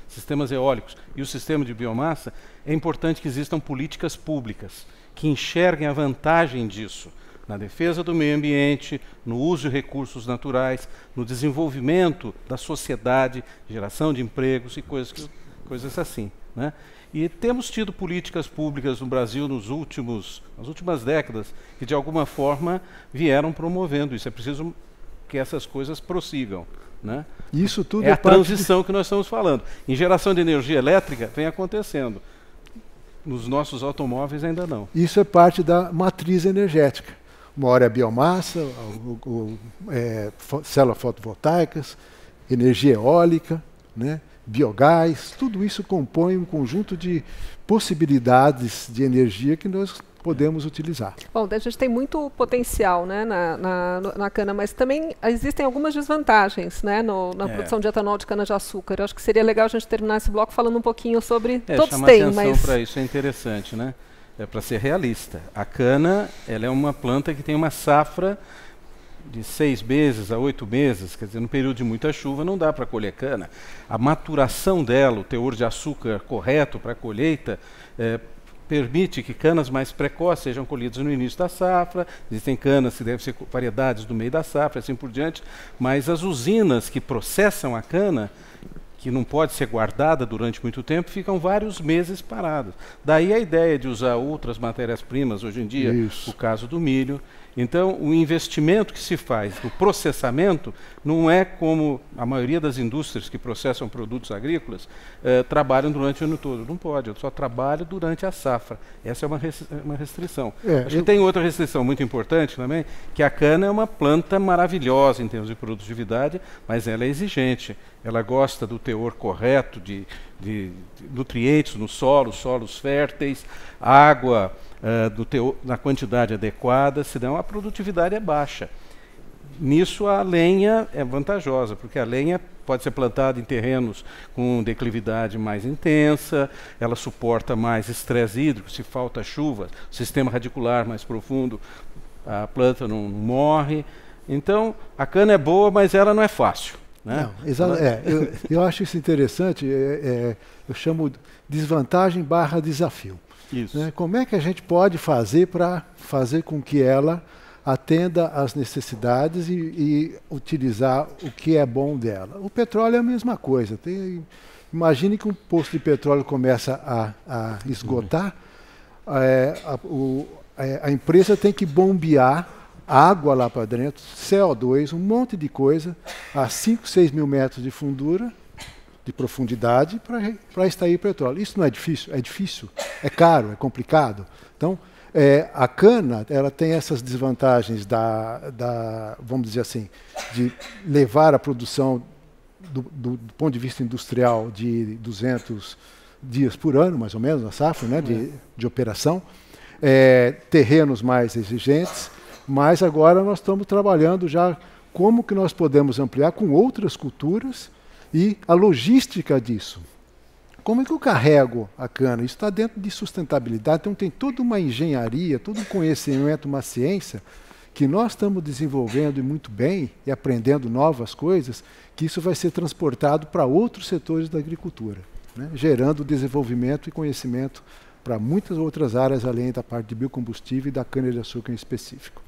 sistemas eólicos e o sistema de biomassa, é importante que existam políticas públicas que enxerguem a vantagem disso na defesa do meio ambiente, no uso de recursos naturais, no desenvolvimento da sociedade, geração de empregos e coisas assim, né? E temos tido políticas públicas no Brasil nas últimas décadas que de alguma forma vieram promovendo isso. É preciso que essas coisas prossigam, né? Isso tudo é a transição que nós estamos falando. Em geração de energia elétrica vem acontecendo. Nos nossos automóveis ainda não. Isso é parte da matriz energética. Uma hora é biomassa, células fotovoltaicas, energia eólica, né, biogás, tudo isso compõe um conjunto de possibilidades de energia que nós podemos utilizar. Bom, a gente tem muito potencial, né, na cana, mas também existem algumas desvantagens, né, na produção de etanol de cana-de-açúcar. Eu acho que seria legal a gente terminar esse bloco falando um pouquinho sobre... Todos têm, mas... para isso é interessante, né? É para ser realista. A cana, ela é uma planta que tem uma safra de 6 meses a 8 meses, quer dizer, no período de muita chuva não dá para colher cana. A maturação dela, o teor de açúcar correto para a colheita, permite que canas mais precoces sejam colhidas no início da safra. Existem canas que devem ser variedades do meio da safra, assim por diante, mas as usinas que processam a cana, que não pode ser guardada durante muito tempo, ficam vários meses paradas. Daí a ideia de usar outras matérias-primas, hoje em dia, o caso do milho. Então, o investimento que se faz no processamento não é como a maioria das indústrias que processam produtos agrícolas trabalham durante o ano todo. Não pode, eu só trabalho durante a safra. Essa é uma restrição. Acho que tem outra restrição muito importante também, que a cana é uma planta maravilhosa em termos de produtividade, mas ela é exigente. Ela gosta do teor correto de nutrientes no solo, solos férteis, água na quantidade adequada, senão a produtividade é baixa. nisso a lenha é vantajosa, porque a lenha pode ser plantada em terrenos com declividade mais intensa, ela suporta mais estresse hídrico, se falta chuva, sistema radicular mais profundo, a planta não morre. Então, a cana é boa, mas ela não é fácil. Né? Não, eu acho isso interessante, eu chamo de desvantagem / desafio. Isso. Né? Como é que a gente pode fazer para fazer com que ela atenda às necessidades e utilizar o que é bom dela? O petróleo é a mesma coisa. Imagine que um poço de petróleo começa a esgotar, a empresa tem que bombear água lá para dentro, CO2, um monte de coisa, a 5, 6 mil metros de fundura, de profundidade, para extrair petróleo. Isso não é difícil? É difícil, é caro, é complicado. Então, a cana, ela tem essas desvantagens vamos dizer assim, de levar a produção do ponto de vista industrial de 200 dias por ano, mais ou menos, na safra, né, de operação, terrenos mais exigentes, mas agora nós estamos trabalhando já como que nós podemos ampliar com outras culturas e a logística disso. Como é que eu carrego a cana? Isso está dentro de sustentabilidade, então tem toda uma engenharia, todo um conhecimento, uma ciência que nós estamos desenvolvendo e muito bem e aprendendo novas coisas, que isso vai ser transportado para outros setores da agricultura, né? Gerando desenvolvimento e conhecimento para muitas outras áreas, além da parte de biocombustível e da cana-de-açúcar em específico.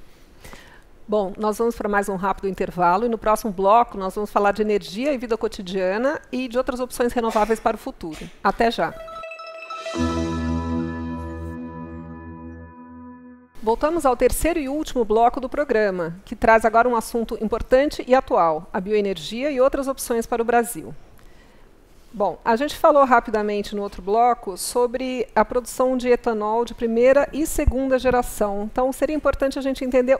Bom, nós vamos para mais um rápido intervalo e no próximo bloco nós vamos falar de energia e vida cotidiana e de outras opções renováveis para o futuro. Até já! Voltamos ao terceiro e último bloco do programa, que traz agora um assunto importante e atual, a bioenergia e outras opções para o Brasil. Bom, a gente falou rapidamente no outro bloco sobre a produção de etanol de primeira e segunda geração. Então, seria importante a gente entender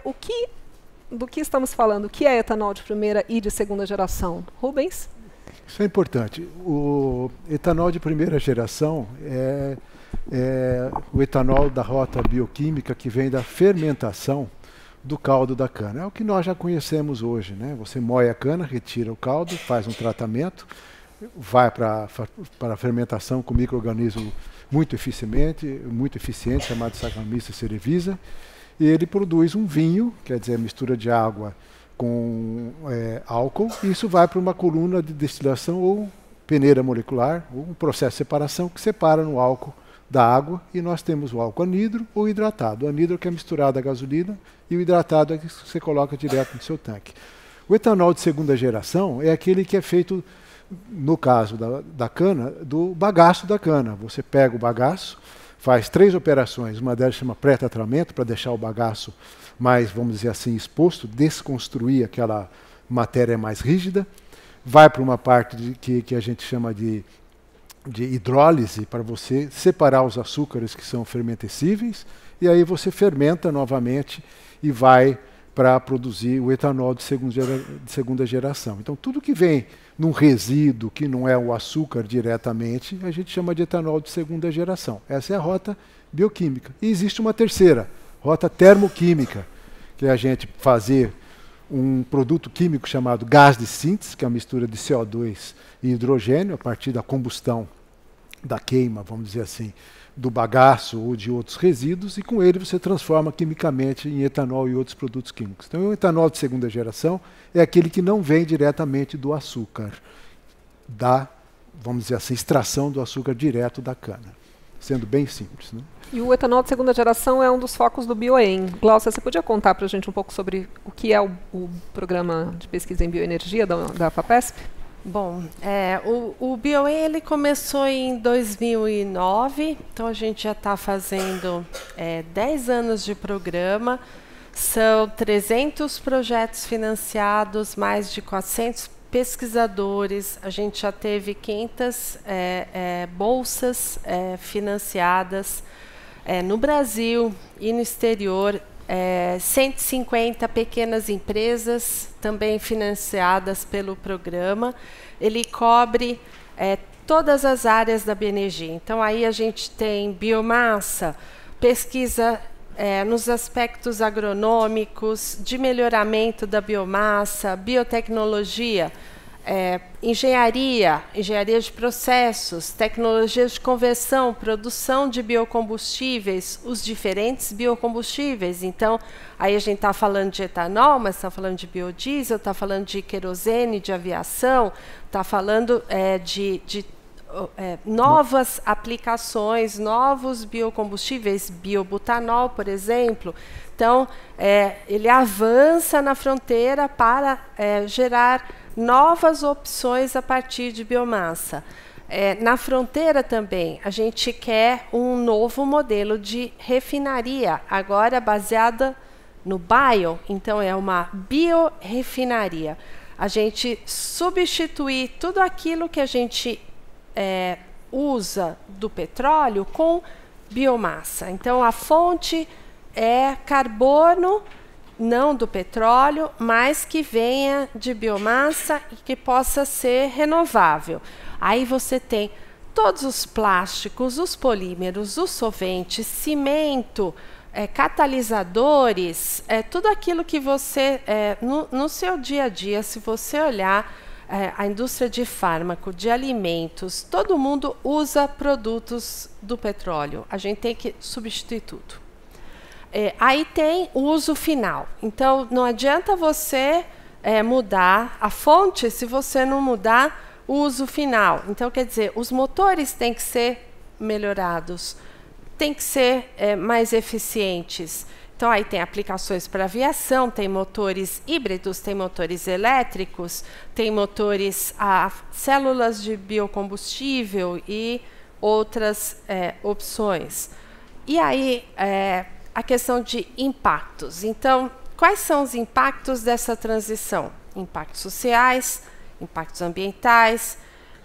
do que estamos falando, o que é etanol de primeira e de segunda geração. Rubens? Isso é importante. O etanol de primeira geração é o etanol da rota bioquímica que vem da fermentação do caldo da cana. É o que nós já conhecemos hoje, né? Você moe a cana, retira o caldo, faz um tratamento, vai para a fermentação com micro-organismo muito eficiente, chamado Saccharomyces cerevisiae, e ele produz um vinho, quer dizer, mistura de água com álcool, e isso vai para uma coluna de destilação ou peneira molecular, ou um processo de separação que separa no álcool da água, e nós temos o álcool anidro ou hidratado. O anidro que é misturado à gasolina e o hidratado é que você coloca direto no seu tanque. O etanol de segunda geração é aquele que é feito, no caso da cana, do bagaço da cana. Você pega o bagaço, faz 3 operações, uma delas chama pré-tratamento, para deixar o bagaço mais, vamos dizer assim, exposto, desconstruir aquela matéria mais rígida, vai para uma parte que a gente chama de hidrólise, para você separar os açúcares que são fermentescíveis, e aí você fermenta novamente e vai para produzir o etanol de segunda geração. Então, tudo que vem num resíduo que não é o açúcar diretamente, a gente chama de etanol de segunda geração. Essa é a rota bioquímica. E existe uma terceira, rota termoquímica, que é a gente fazer um produto químico chamado gás de síntese, que é a mistura de CO2 e hidrogênio, a partir da combustão, da queima, vamos dizer assim, do bagaço ou de outros resíduos, e com ele você transforma quimicamente em etanol e outros produtos químicos. Então, o etanol de segunda geração é aquele que não vem diretamente do açúcar, vamos dizer assim, extração do açúcar direto da cana, sendo bem simples, né? E o etanol de segunda geração é um dos focos do Bioem. Glaucia, você podia contar para a gente um pouco sobre o que é o programa de pesquisa em bioenergia da FAPESP? Bom, o Bioem ele começou em 2009, então a gente já está fazendo 10 anos de programa, são 300 projetos financiados, mais de 400 pesquisadores, a gente já teve 500 bolsas financiadas no Brasil e no exterior, 150 pequenas empresas também financiadas pelo programa. Ele cobre todas as áreas da bioenergia. Então, aí a gente tem biomassa, pesquisa nos aspectos agronômicos, de melhoramento da biomassa, biotecnologia, engenharia de processos, tecnologias de conversão, produção de biocombustíveis, os diferentes biocombustíveis. Então, aí a gente está falando de etanol, mas está falando de biodiesel, está falando de querosene, de aviação, está falando de novas aplicações, novos biocombustíveis, biobutanol, por exemplo. Então, ele avança na fronteira para gerar novas opções a partir de biomassa. Na fronteira também, a gente quer um novo modelo de refinaria, agora baseada no bio, então é uma biorefinaria. A gente substituir tudo aquilo que a gente usa do petróleo com biomassa. Então, a fonte é carbono, não do petróleo, mas que venha de biomassa e que possa ser renovável. Aí você tem todos os plásticos, os polímeros, os solventes, cimento, catalisadores, tudo aquilo que você, no seu dia a dia, se você olhar a indústria de fármaco, de alimentos, todo mundo usa produtos do petróleo. A gente tem que substituir tudo. Aí tem o uso final. Então, não adianta você mudar a fonte se você não mudar o uso final. Então, quer dizer, os motores têm que ser melhorados, têm que ser mais eficientes. Então, aí tem aplicações para aviação, tem motores híbridos, tem motores elétricos, tem motores a células de biocombustível e outras opções. E aí, a questão de impactos. Então, quais são os impactos dessa transição? Impactos sociais, impactos ambientais,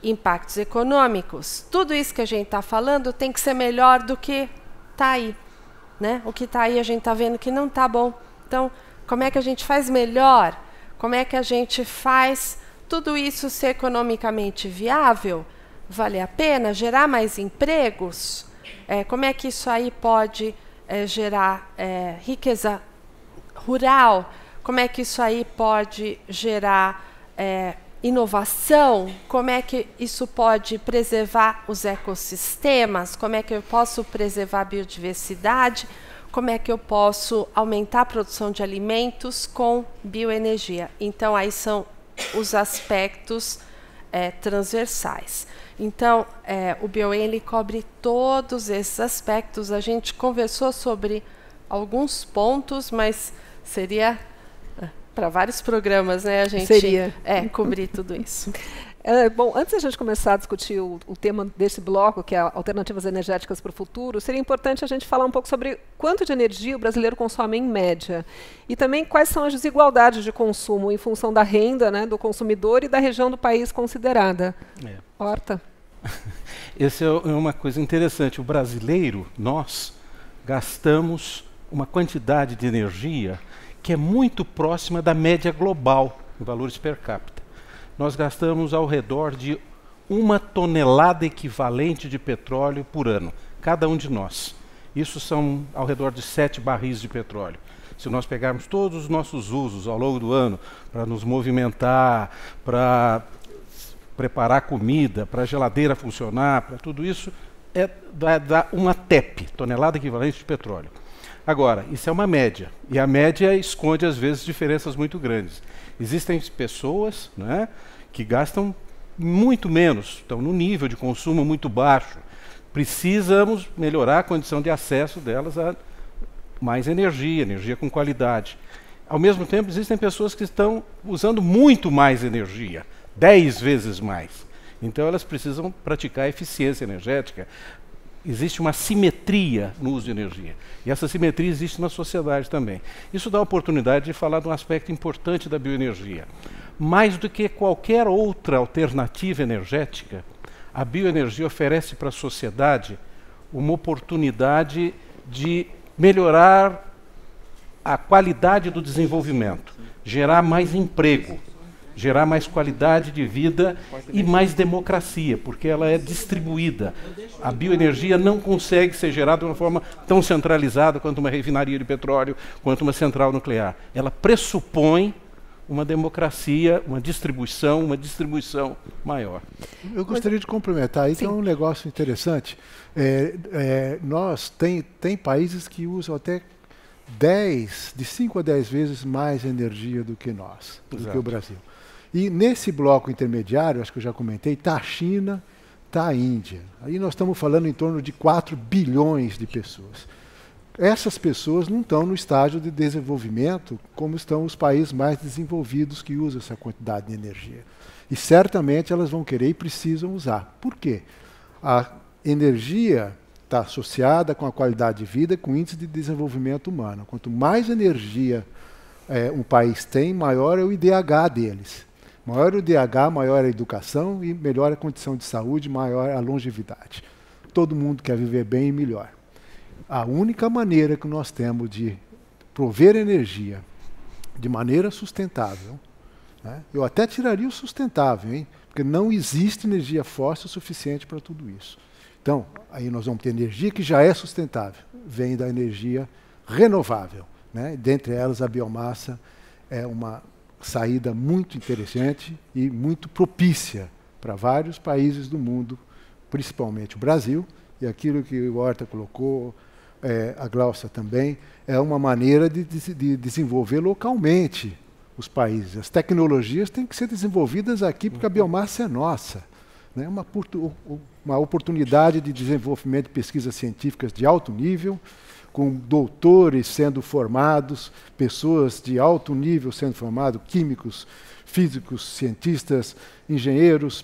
impactos econômicos. Tudo isso que a gente está falando tem que ser melhor do que está aí. Né? O que está aí a gente está vendo que não está bom. Então, como é que a gente faz melhor? Como é que a gente faz tudo isso ser economicamente viável? Vale a pena? Gerar mais empregos? Como é que isso aí pode gerar riqueza rural? Como é que isso aí pode gerar inovação? Como é que isso pode preservar os ecossistemas? Como é que eu posso preservar a biodiversidade? Como é que eu posso aumentar a produção de alimentos com bioenergia? Então, aí são os aspectos transversais. Então, o BioEn ele cobre todos esses aspectos. A gente conversou sobre alguns pontos, mas seria para vários programas, né? A gente cobrir tudo isso. Bom, antes da gente começar a discutir o tema desse bloco, que é alternativas energéticas para o futuro, seria importante a gente falar um pouco sobre quanto de energia o brasileiro consome em média e também quais são as desigualdades de consumo em função da renda, né, do consumidor e da região do país considerada. Horta. Essa é uma coisa interessante. O brasileiro, nós, gastamos uma quantidade de energia que é muito próxima da média global em valores per capita. Nós gastamos ao redor de 1 tonelada equivalente de petróleo por ano, cada um de nós. Isso são ao redor de 7 barris de petróleo. Se nós pegarmos todos os nossos usos ao longo do ano, para nos movimentar, para preparar comida, para a geladeira funcionar, para tudo isso, dá uma TEP, tonelada equivalente de petróleo. Agora, isso é uma média, e a média esconde, às vezes, diferenças muito grandes. Existem pessoas, né, que gastam muito menos, estão num nível de consumo muito baixo. Precisamos melhorar a condição de acesso delas a mais energia, energia com qualidade. Ao mesmo tempo, existem pessoas que estão usando muito mais energia, 10 vezes mais. Então, elas precisam praticar eficiência energética. Existe uma simetria no uso de energia. E essa simetria existe na sociedade também. Isso dá a oportunidade de falar de um aspecto importante da bioenergia. Mais do que qualquer outra alternativa energética, a bioenergia oferece para a sociedade uma oportunidade de melhorar a qualidade do desenvolvimento, gerar mais emprego, gerar mais qualidade de vida e mais democracia, porque ela é distribuída. A bioenergia não consegue ser gerada de uma forma tão centralizada quanto uma refinaria de petróleo, quanto uma central nuclear. Ela pressupõe uma democracia, uma distribuição maior. Eu gostaria de complementar aí, que é um negócio interessante. Tem países que usam até de 5 a 10 vezes mais energia do que nós, do que o Brasil. E nesse bloco intermediário, acho que eu já comentei, está a China, está a Índia. Aí nós estamos falando em torno de 4 bilhões de pessoas. Essas pessoas não estão no estágio de desenvolvimento como estão os países mais desenvolvidos que usam essa quantidade de energia. E certamente elas vão querer e precisam usar. Por quê? A energia está associada com a qualidade de vida, com o índice de desenvolvimento humano. Quanto mais energia um país tem, maior é o IDH deles. Maior o IDH, maior a educação e melhor a condição de saúde, maior a longevidade. Todo mundo quer viver bem e melhor. A única maneira que nós temos de prover energia de maneira sustentável, né? Eu até tiraria o sustentável, hein? Porque não existe energia fóssil suficiente para tudo isso. Então, aí nós vamos ter energia que já é sustentável, vem da energia renovável, né? Dentre elas, a biomassa é uma saída muito interessante e muito propícia para vários países do mundo, principalmente o Brasil, e aquilo que o Horta colocou, a Glaucia também, é uma maneira de desenvolver localmente os países. As tecnologias têm que ser desenvolvidas aqui, porque a biomassa é nossa. Né? Uma oportunidade de desenvolvimento de pesquisas científicas de alto nível, com doutores sendo formados, pessoas de alto nível sendo formados, químicos, físicos, cientistas, engenheiros,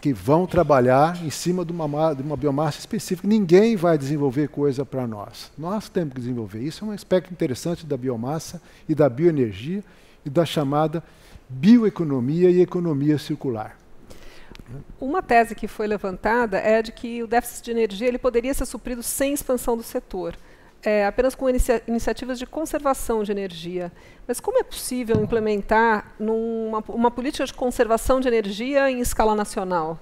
que vão trabalhar em cima de uma biomassa específica. Ninguém vai desenvolver coisa para nós. Nós temos que desenvolver. Isso é um aspecto interessante da biomassa e da bioenergia e da chamada bioeconomia e economia circular. Uma tese que foi levantada é de que o déficit de energia ele poderia ser suprido sem expansão do setor, apenas com iniciativas de conservação de energia. Mas como é possível implementar uma política de conservação de energia em escala nacional?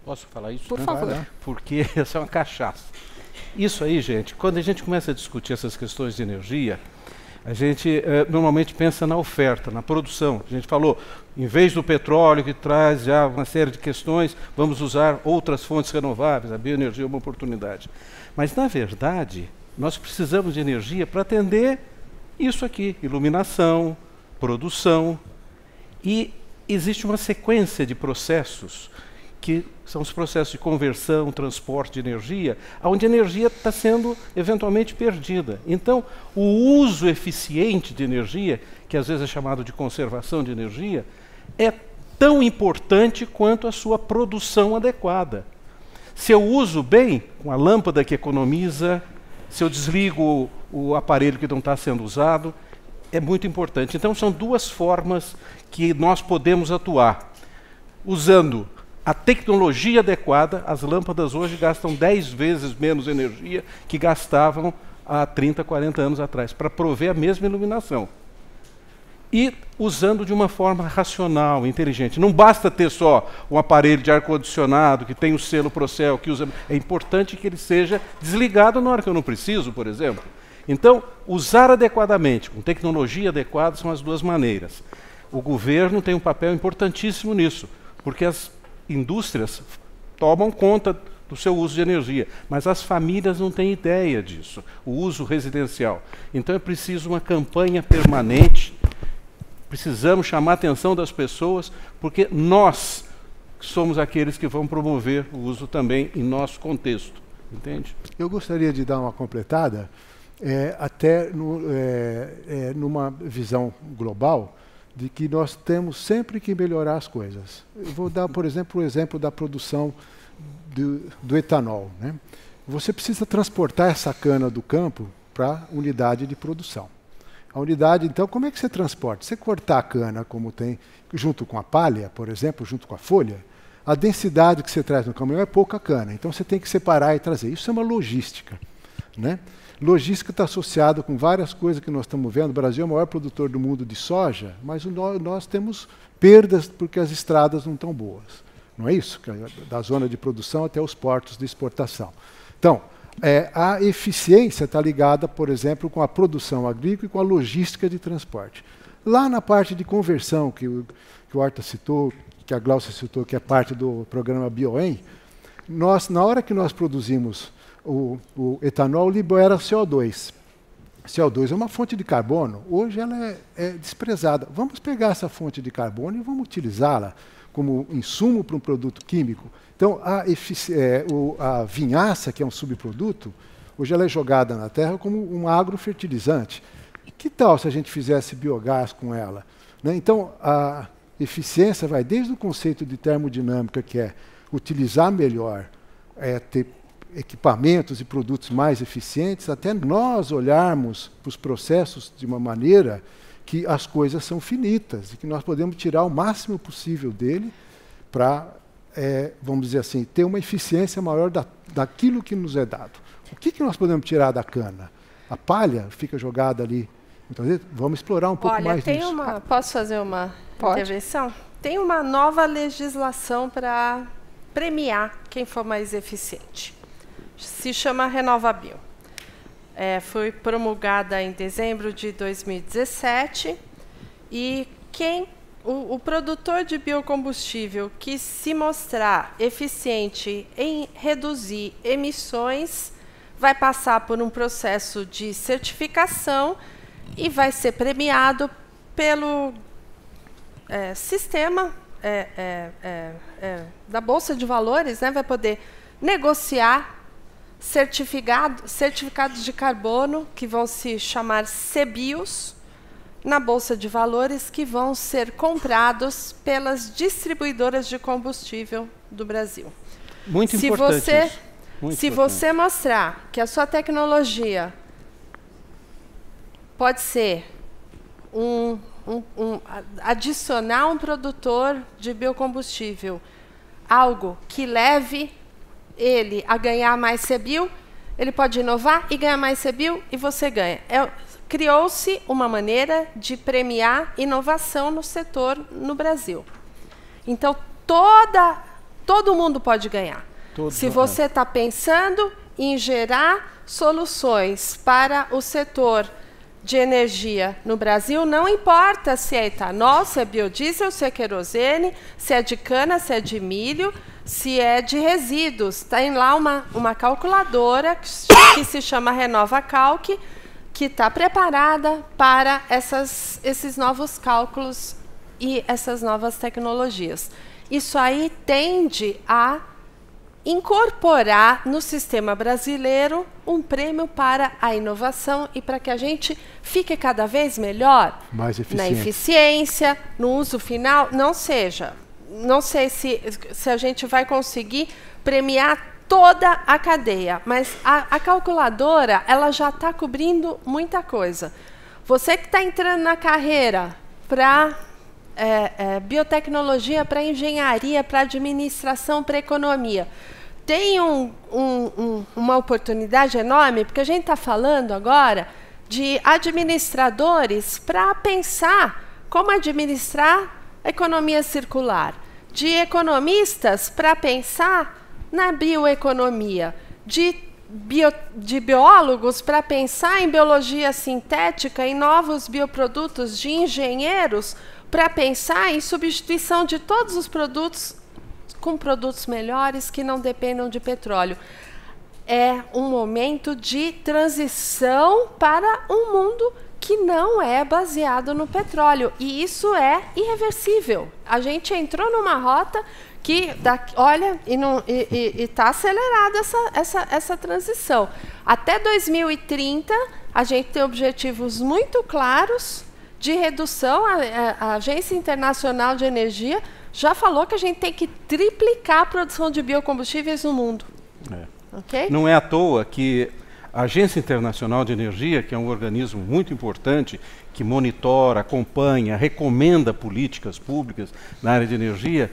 Posso falar isso? Por favor. Porque essa é uma cachaça. Isso aí, gente, quando a gente começa a discutir essas questões de energia, a gente normalmente pensa na oferta, na produção. A gente falou, em vez do petróleo que traz já uma série de questões, vamos usar outras fontes renováveis, a bioenergia é uma oportunidade. Mas, na verdade, nós precisamos de energia para atender isso aqui, iluminação, produção, e existe uma sequência de processos que são os processos de conversão, transporte de energia, onde a energia está sendo eventualmente perdida. Então, o uso eficiente de energia, que às vezes é chamado de conservação de energia, é tão importante quanto a sua produção adequada. Se eu uso bem, com a lâmpada que economiza, se eu desligo o aparelho que não está sendo usado, é muito importante. Então, são duas formas que nós podemos atuar. Usando a tecnologia adequada, as lâmpadas hoje gastam 10 vezes menos energia que gastavam há 30, 40 anos atrás, para prover a mesma iluminação. E usando de uma forma racional, inteligente. Não basta ter só um aparelho de ar-condicionado que tem o selo Procel, que usa... É importante que ele seja desligado na hora que eu não preciso, por exemplo. Então, usar adequadamente, com tecnologia adequada, são as duas maneiras. O governo tem um papel importantíssimo nisso, porque as indústrias tomam conta do seu uso de energia, mas as famílias não têm ideia disso, o uso residencial. Então é preciso uma campanha permanente, precisamos chamar a atenção das pessoas, porque nós somos aqueles que vão promover o uso também em nosso contexto, entende? Eu gostaria de dar uma completada, numa visão global, de que nós temos sempre que melhorar as coisas. Eu vou dar, por exemplo, o exemplo da produção do etanol. Né? Você precisa transportar essa cana do campo para a unidade de produção. A unidade, então, como é que você transporta? Você cortar a cana, como tem, junto com a palha, por exemplo, junto com a folha, a densidade que você traz no caminhão é pouca cana. Então, você tem que separar e trazer. Isso é uma logística. Né? Logística está associada com várias coisas que nós estamos vendo. O Brasil é o maior produtor do mundo de soja, mas nós temos perdas porque as estradas não estão boas. Não é isso? Da zona de produção até os portos de exportação. Então, a eficiência está ligada, por exemplo, com a produção agrícola e com a logística de transporte. Lá na parte de conversão, que o Horta citou, que a Glaucia citou, que é parte do programa Bioem, na hora que nós produzimos o etanol, libera CO2. CO2 é uma fonte de carbono. Hoje ela é desprezada. Vamos pegar essa fonte de carbono e vamos utilizá-la como insumo para um produto químico. Então, a vinhaça, que é um subproduto, hoje ela é jogada na terra como um agrofertilizante. Que tal se a gente fizesse biogás com ela? Né? Então, a eficiência vai desde o conceito de termodinâmica, que é utilizar melhor, ter equipamentos e produtos mais eficientes, até nós olharmos para os processos de uma maneira que as coisas são finitas e que nós podemos tirar o máximo possível dele para, vamos dizer assim, ter uma eficiência maior daquilo que nos é dado. O que nós podemos tirar da cana? A palha fica jogada ali. Então, vamos explorar um pouco mais disso. Posso fazer uma intervenção? Tem uma nova legislação para premiar quem for mais eficiente. Se chama RenovaBio. Foi promulgada em dezembro de 2017 e o produtor de biocombustível que se mostrar eficiente em reduzir emissões vai passar por um processo de certificação e vai ser premiado pelo sistema da Bolsa de Valores, né? Vai poder negociar certificados de carbono, que vão se chamar CBIOS, na Bolsa de Valores, que vão ser comprados pelas distribuidoras de combustível do Brasil. Muito importante isso. Se você mostrar que a sua tecnologia pode ser adicionar um produtor de biocombustível, algo que leve ele a ganhar mais CBIO, ele pode inovar e ganhar mais CBIO e você ganha. Criou-se uma maneira de premiar inovação no setor no Brasil. Então, todo mundo pode ganhar. Se você está pensando em gerar soluções para o setor de energia no Brasil, não importa se é etanol, se é biodiesel, se é querosene, se é de cana, se é de milho, se é de resíduos. Tem lá uma calculadora que se chama RenovaCalc, que está preparada para esses novos cálculos e essas novas tecnologias. Isso aí tende a incorporar no sistema brasileiro um prêmio para a inovação e para que a gente fique cada vez melhor na eficiência, no uso final. Não sei se a gente vai conseguir premiar toda a cadeia, mas a calculadora ela já está cobrindo muita coisa. Você que está entrando na carreira para biotecnologia, para engenharia, para administração, para economia, tem uma oportunidade enorme, porque a gente está falando agora de administradores para pensar como administrar a economia circular, de economistas para pensar na bioeconomia, de biólogos para pensar em biologia sintética, em novos bioprodutos, de engenheiros para pensar em substituição de todos os produtos com produtos melhores que não dependam de petróleo. É um momento de transição para um mundo que não é baseado no petróleo. E isso é irreversível. A gente entrou numa rota que, olha, e está acelerada essa transição. Até 2030, a gente tem objetivos muito claros de redução. A Agência Internacional de Energia já falou que a gente tem que triplicar a produção de biocombustíveis no mundo. Okay? Não é à toa que a Agência Internacional de Energia, que é um organismo muito importante, que monitora, acompanha, recomenda políticas públicas na área de energia,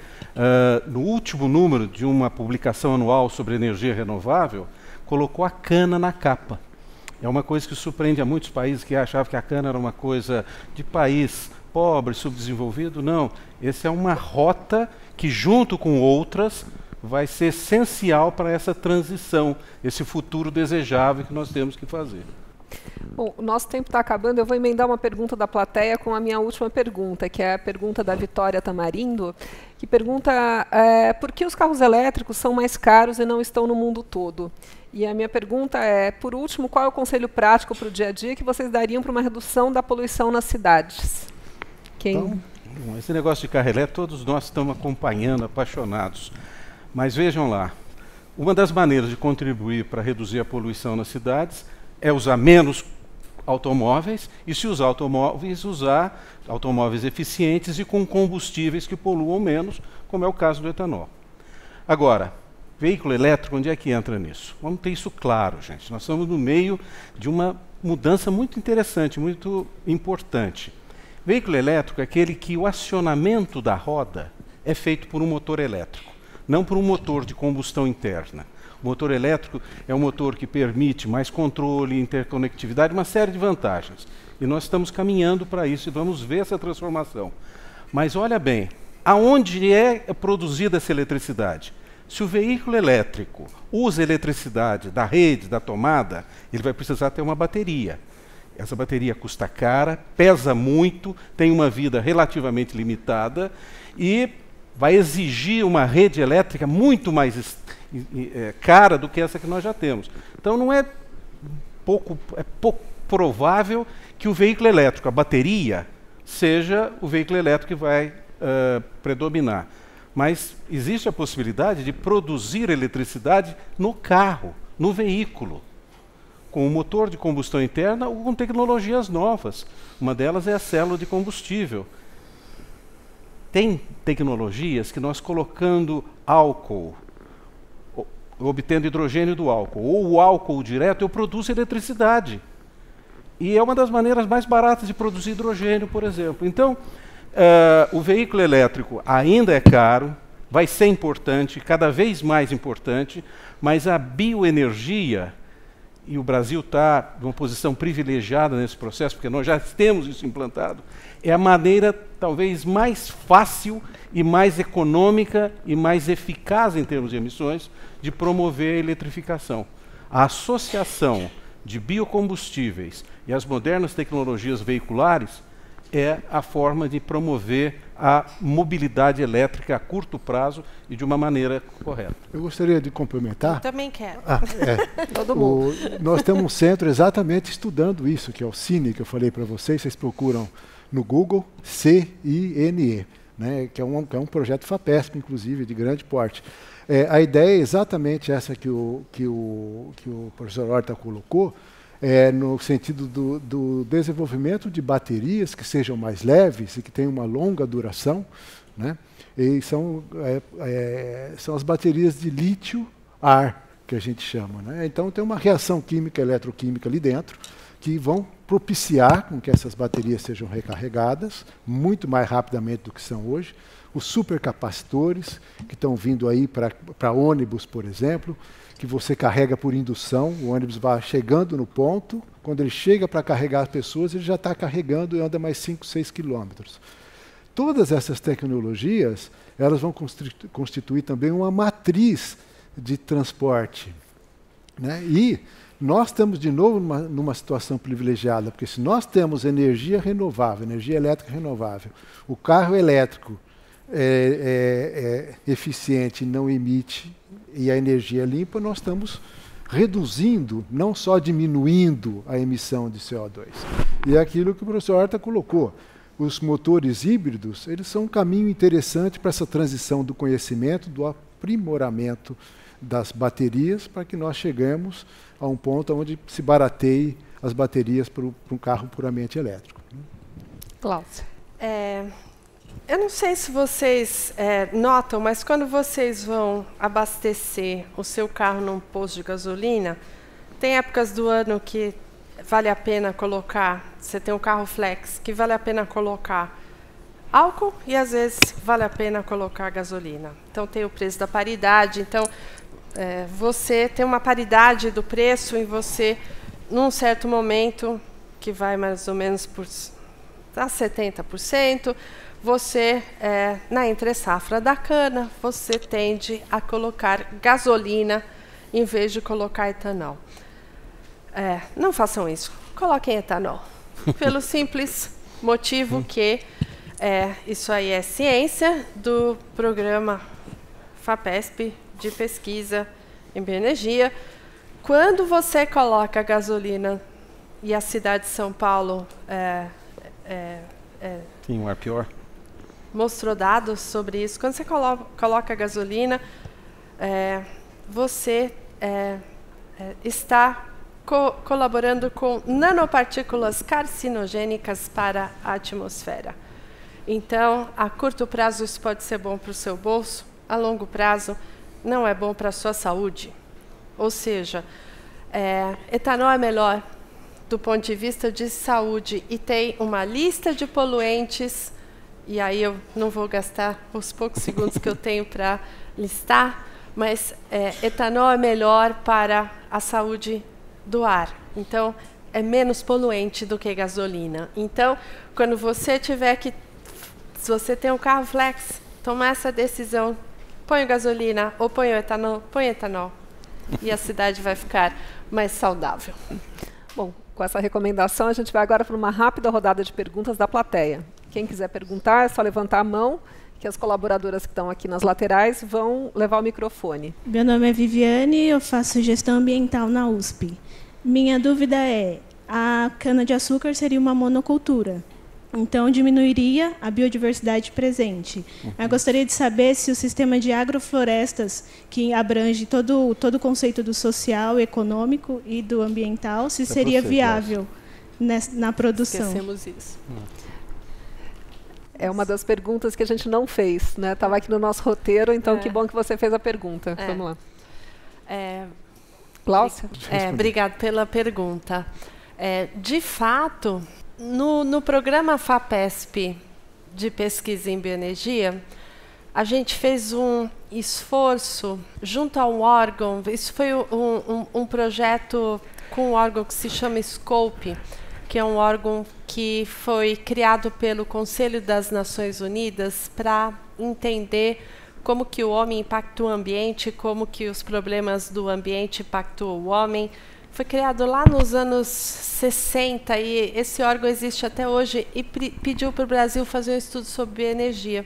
no último número de uma publicação anual sobre energia renovável, colocou a cana na capa. É uma coisa que surpreende a muitos países que achavam que a cana era uma coisa de país pobre, subdesenvolvido. Não, essa é uma rota que, junto com outras, vai ser essencial para essa transição, esse futuro desejável que nós temos que fazer. Bom, o nosso tempo está acabando. Eu vou emendar uma pergunta da plateia com a minha última pergunta, que é a pergunta da Vitória Tamarindo, que pergunta por que os carros elétricos são mais caros e não estão no mundo todo? E a minha pergunta é, por último, qual é o conselho prático para o dia a dia que vocês dariam para uma redução da poluição nas cidades? Então, esse negócio de carro elétrico, todos nós estamos acompanhando, apaixonados. Mas vejam lá, uma das maneiras de contribuir para reduzir a poluição nas cidades é usar menos automóveis, e se usar automóveis, usar automóveis eficientes e com combustíveis que poluam menos, como é o caso do etanol. Agora, veículo elétrico, onde é que entra nisso? Vamos ter isso claro, gente. Nós estamos no meio de uma mudança muito interessante, muito importante. Veículo elétrico é aquele que o acionamento da roda é feito por um motor elétrico, não por um motor de combustão interna. O motor elétrico é um motor que permite mais controle, interconectividade, uma série de vantagens. E nós estamos caminhando para isso e vamos ver essa transformação. Mas olha bem, aonde é produzida essa eletricidade? Se o veículo elétrico usa eletricidade da rede, da tomada, ele vai precisar ter uma bateria. Essa bateria custa cara, pesa muito, tem uma vida relativamente limitada e vai exigir uma rede elétrica muito mais cara do que essa que nós já temos. Então é pouco provável que o veículo elétrico, a bateria, seja o veículo elétrico que vai predominar. Mas existe a possibilidade de produzir eletricidade no carro, no veículo, com um motor de combustão interna ou com tecnologias novas. Uma delas é a célula de combustível. Tem tecnologias que nós colocando álcool, obtendo hidrogênio do álcool, ou o álcool direto, eu produzo eletricidade. E é uma das maneiras mais baratas de produzir hidrogênio, por exemplo. Então, o veículo elétrico ainda é caro, vai ser importante, cada vez mais importante, mas a bioenergia, e o Brasil está numa posição privilegiada nesse processo, porque nós já temos isso implantado, é a maneira talvez mais fácil e mais econômica e mais eficaz em termos de emissões de promover a eletrificação. A associação de biocombustíveis e as modernas tecnologias veiculares é a forma de promover a mobilidade elétrica a curto prazo e de uma maneira correta. Eu gostaria de complementar. Eu também quero. Todo mundo. Nós temos um centro exatamente estudando isso, que é o CINE, que eu falei para vocês. Vocês procuram no Google, CINE, né, que é um projeto FAPESP, inclusive, de grande porte. A ideia é exatamente essa que o professor Horta colocou, no sentido do desenvolvimento de baterias que sejam mais leves e que tenham uma longa duração, né? E são as baterias de lítio-ar, que a gente chama, né? Então tem uma reação química, eletroquímica ali dentro, que vão propiciar com que essas baterias sejam recarregadas muito mais rapidamente do que são hoje. Os supercapacitores, que estão vindo aí para ônibus, por exemplo, que você carrega por indução, o ônibus vai chegando no ponto, quando ele chega para carregar as pessoas, ele já está carregando e anda mais 5, 6 quilômetros. Todas essas tecnologias, elas vão constituir também uma matriz de transporte, né? E nós estamos de novo numa situação privilegiada, porque se nós temos energia renovável, energia elétrica renovável, o carro elétrico é eficiente, não emite, e a energia limpa, nós estamos reduzindo, não só diminuindo a emissão de CO2. E é aquilo que o professor Horta colocou. Os motores híbridos, eles são um caminho interessante para essa transição do conhecimento, do aprimoramento das baterias, para que nós cheguemos a um ponto onde se barateie as baterias para um carro puramente elétrico. Cláudia. Eu não sei se vocês notam, mas quando vocês vão abastecer o seu carro num posto de gasolina, tem épocas do ano que vale a pena colocar, você tem um carro flex, que vale a pena colocar álcool e às vezes vale a pena colocar gasolina. Então tem o preço da paridade, então você tem uma paridade do preço e você num certo momento, que vai mais ou menos a 70%, você, na entre-safra da cana, você tende a colocar gasolina em vez de colocar etanol. Não façam isso, coloquem etanol. Pelo simples motivo que isso aí é ciência do programa FAPESP de pesquisa em bioenergia. Quando você coloca gasolina, e a cidade de São Paulo Tem um ar pior. mostrou dados sobre isso, quando você coloca gasolina, você está colaborando com nanopartículas carcinogênicas para a atmosfera. Então, a curto prazo isso pode ser bom para o seu bolso, a longo prazo não é bom para a sua saúde. Ou seja, etanol é melhor do ponto de vista de saúde e tem uma lista de poluentes, e aí eu não vou gastar os poucos segundos que eu tenho para listar, mas etanol é melhor para a saúde do ar. Então, é menos poluente do que gasolina. Então, quando você tiver que... Se você tem um carro flex, tomar essa decisão, põe gasolina ou põe etanol. E a cidade vai ficar mais saudável. Bom, com essa recomendação, a gente vai agora para uma rápida rodada de perguntas da plateia. Quem quiser perguntar, é só levantar a mão, que as colaboradoras que estão aqui nas laterais vão levar o microfone. Meu nome é Viviane, eu faço gestão ambiental na USP. Minha dúvida é, a cana-de-açúcar seria uma monocultura, então diminuiria a biodiversidade presente. Eu gostaria de saber se o sistema de agroflorestas, que abrange todo o conceito do social, econômico e do ambiental, se seria viável na produção. Esquecemos isso. É uma das perguntas que a gente não fez, né? Estava aqui no nosso roteiro, então que bom que você fez a pergunta. Vamos lá. Cláudia? Obrigada pela pergunta. De fato, no programa FAPESP de pesquisa em bioenergia, a gente fez um esforço junto a um órgão, isso foi um projeto com um órgão que se chama Scope, que é um órgão que foi criado pelo Conselho das Nações Unidas para entender como que o homem impacta o ambiente, como que os problemas do ambiente impactam o homem. Foi criado lá nos anos 60 e esse órgão existe até hoje e pediu para o Brasil fazer um estudo sobre bioenergia.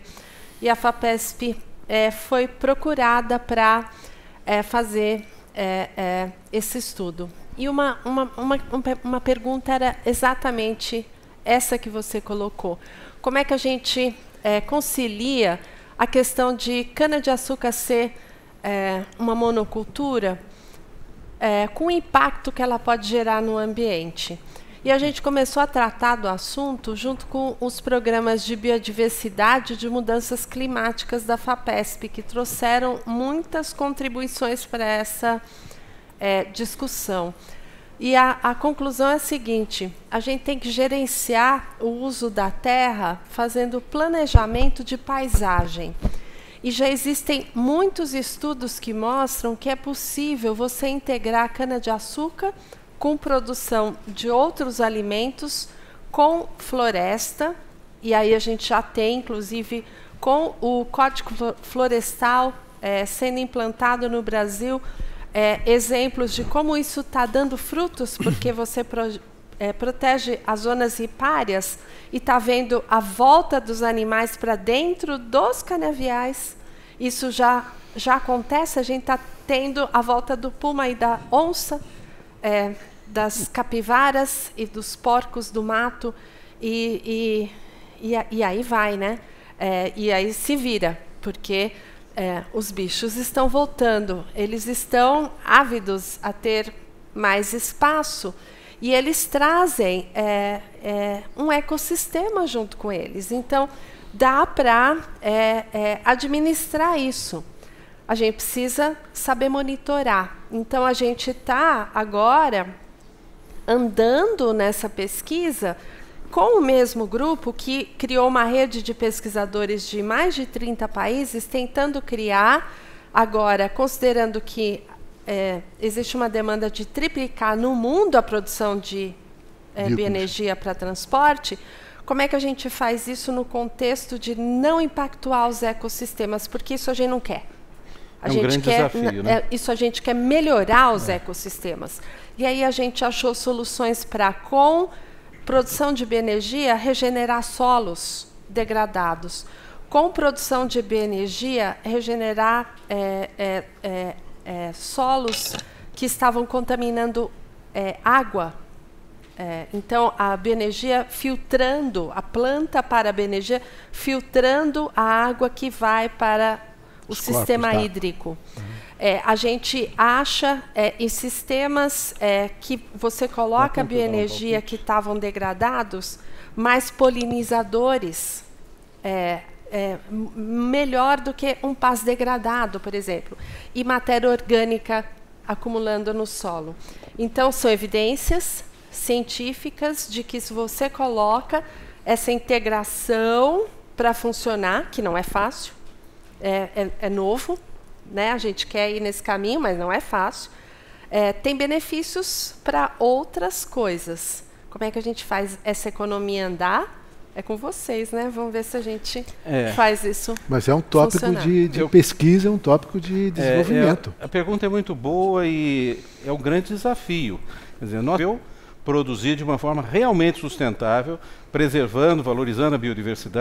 E a FAPESP foi procurada para fazer esse estudo. E uma pergunta era exatamente essa que você colocou. Como é que a gente concilia a questão de cana-de-açúcar ser uma monocultura com o impacto que ela pode gerar no ambiente? E a gente começou a tratar do assunto junto com os programas de biodiversidade e de mudanças climáticas da FAPESP, que trouxeram muitas contribuições para essa discussão. E a conclusão é a seguinte: a gente tem que gerenciar o uso da terra fazendo planejamento de paisagem. E já existem muitos estudos que mostram que é possível você integrar a cana-de-açúcar com produção de outros alimentos, com floresta, e aí a gente já tem, inclusive, com o Código Florestal sendo implantado no Brasil, exemplos de como isso está dando frutos, porque você protege as zonas ripárias e está vendo a volta dos animais para dentro dos canaviais. Isso já acontece, a gente está tendo a volta do puma e da onça, das capivaras e dos porcos do mato, e aí vai, né? E aí se vira, porque os bichos estão voltando, eles estão ávidos a ter mais espaço e eles trazem um ecossistema junto com eles. Então, dá para administrar isso. A gente precisa saber monitorar. Então, a gente está agora andando nessa pesquisa com o mesmo grupo que criou uma rede de pesquisadores de mais de 30 países, tentando criar, agora, considerando que existe uma demanda de triplicar no mundo a produção de bioenergia para transporte, como é que a gente faz isso no contexto de não impactar os ecossistemas? Porque isso a gente não quer. É um grande desafio, né? Isso a gente quer melhorar os ecossistemas. E aí a gente achou soluções para, com produção de bioenergia, regenerar solos degradados. Com produção de bioenergia, regenerar solos que estavam contaminando água. Então, a bioenergia filtrando, a planta para a bioenergia, filtrando a água que vai para o sistema hídrico. A gente acha em sistemas que você coloca a bioenergia que estavam degradados, mais polinizadores, melhor do que um pás degradado, por exemplo, e matéria orgânica acumulando no solo. Então, são evidências científicas de que se você coloca essa integração para funcionar, que não é fácil, é novo, né? A gente quer ir nesse caminho, mas não é fácil, tem benefícios para outras coisas. Como é que a gente faz essa economia andar? É com vocês, né? Vamos ver se a gente faz isso. Mas é um tópico de pesquisa, é um tópico de desenvolvimento. A pergunta é muito boa e é um grande desafio. Quer dizer, nós produzir de uma forma realmente sustentável, preservando, valorizando a biodiversidade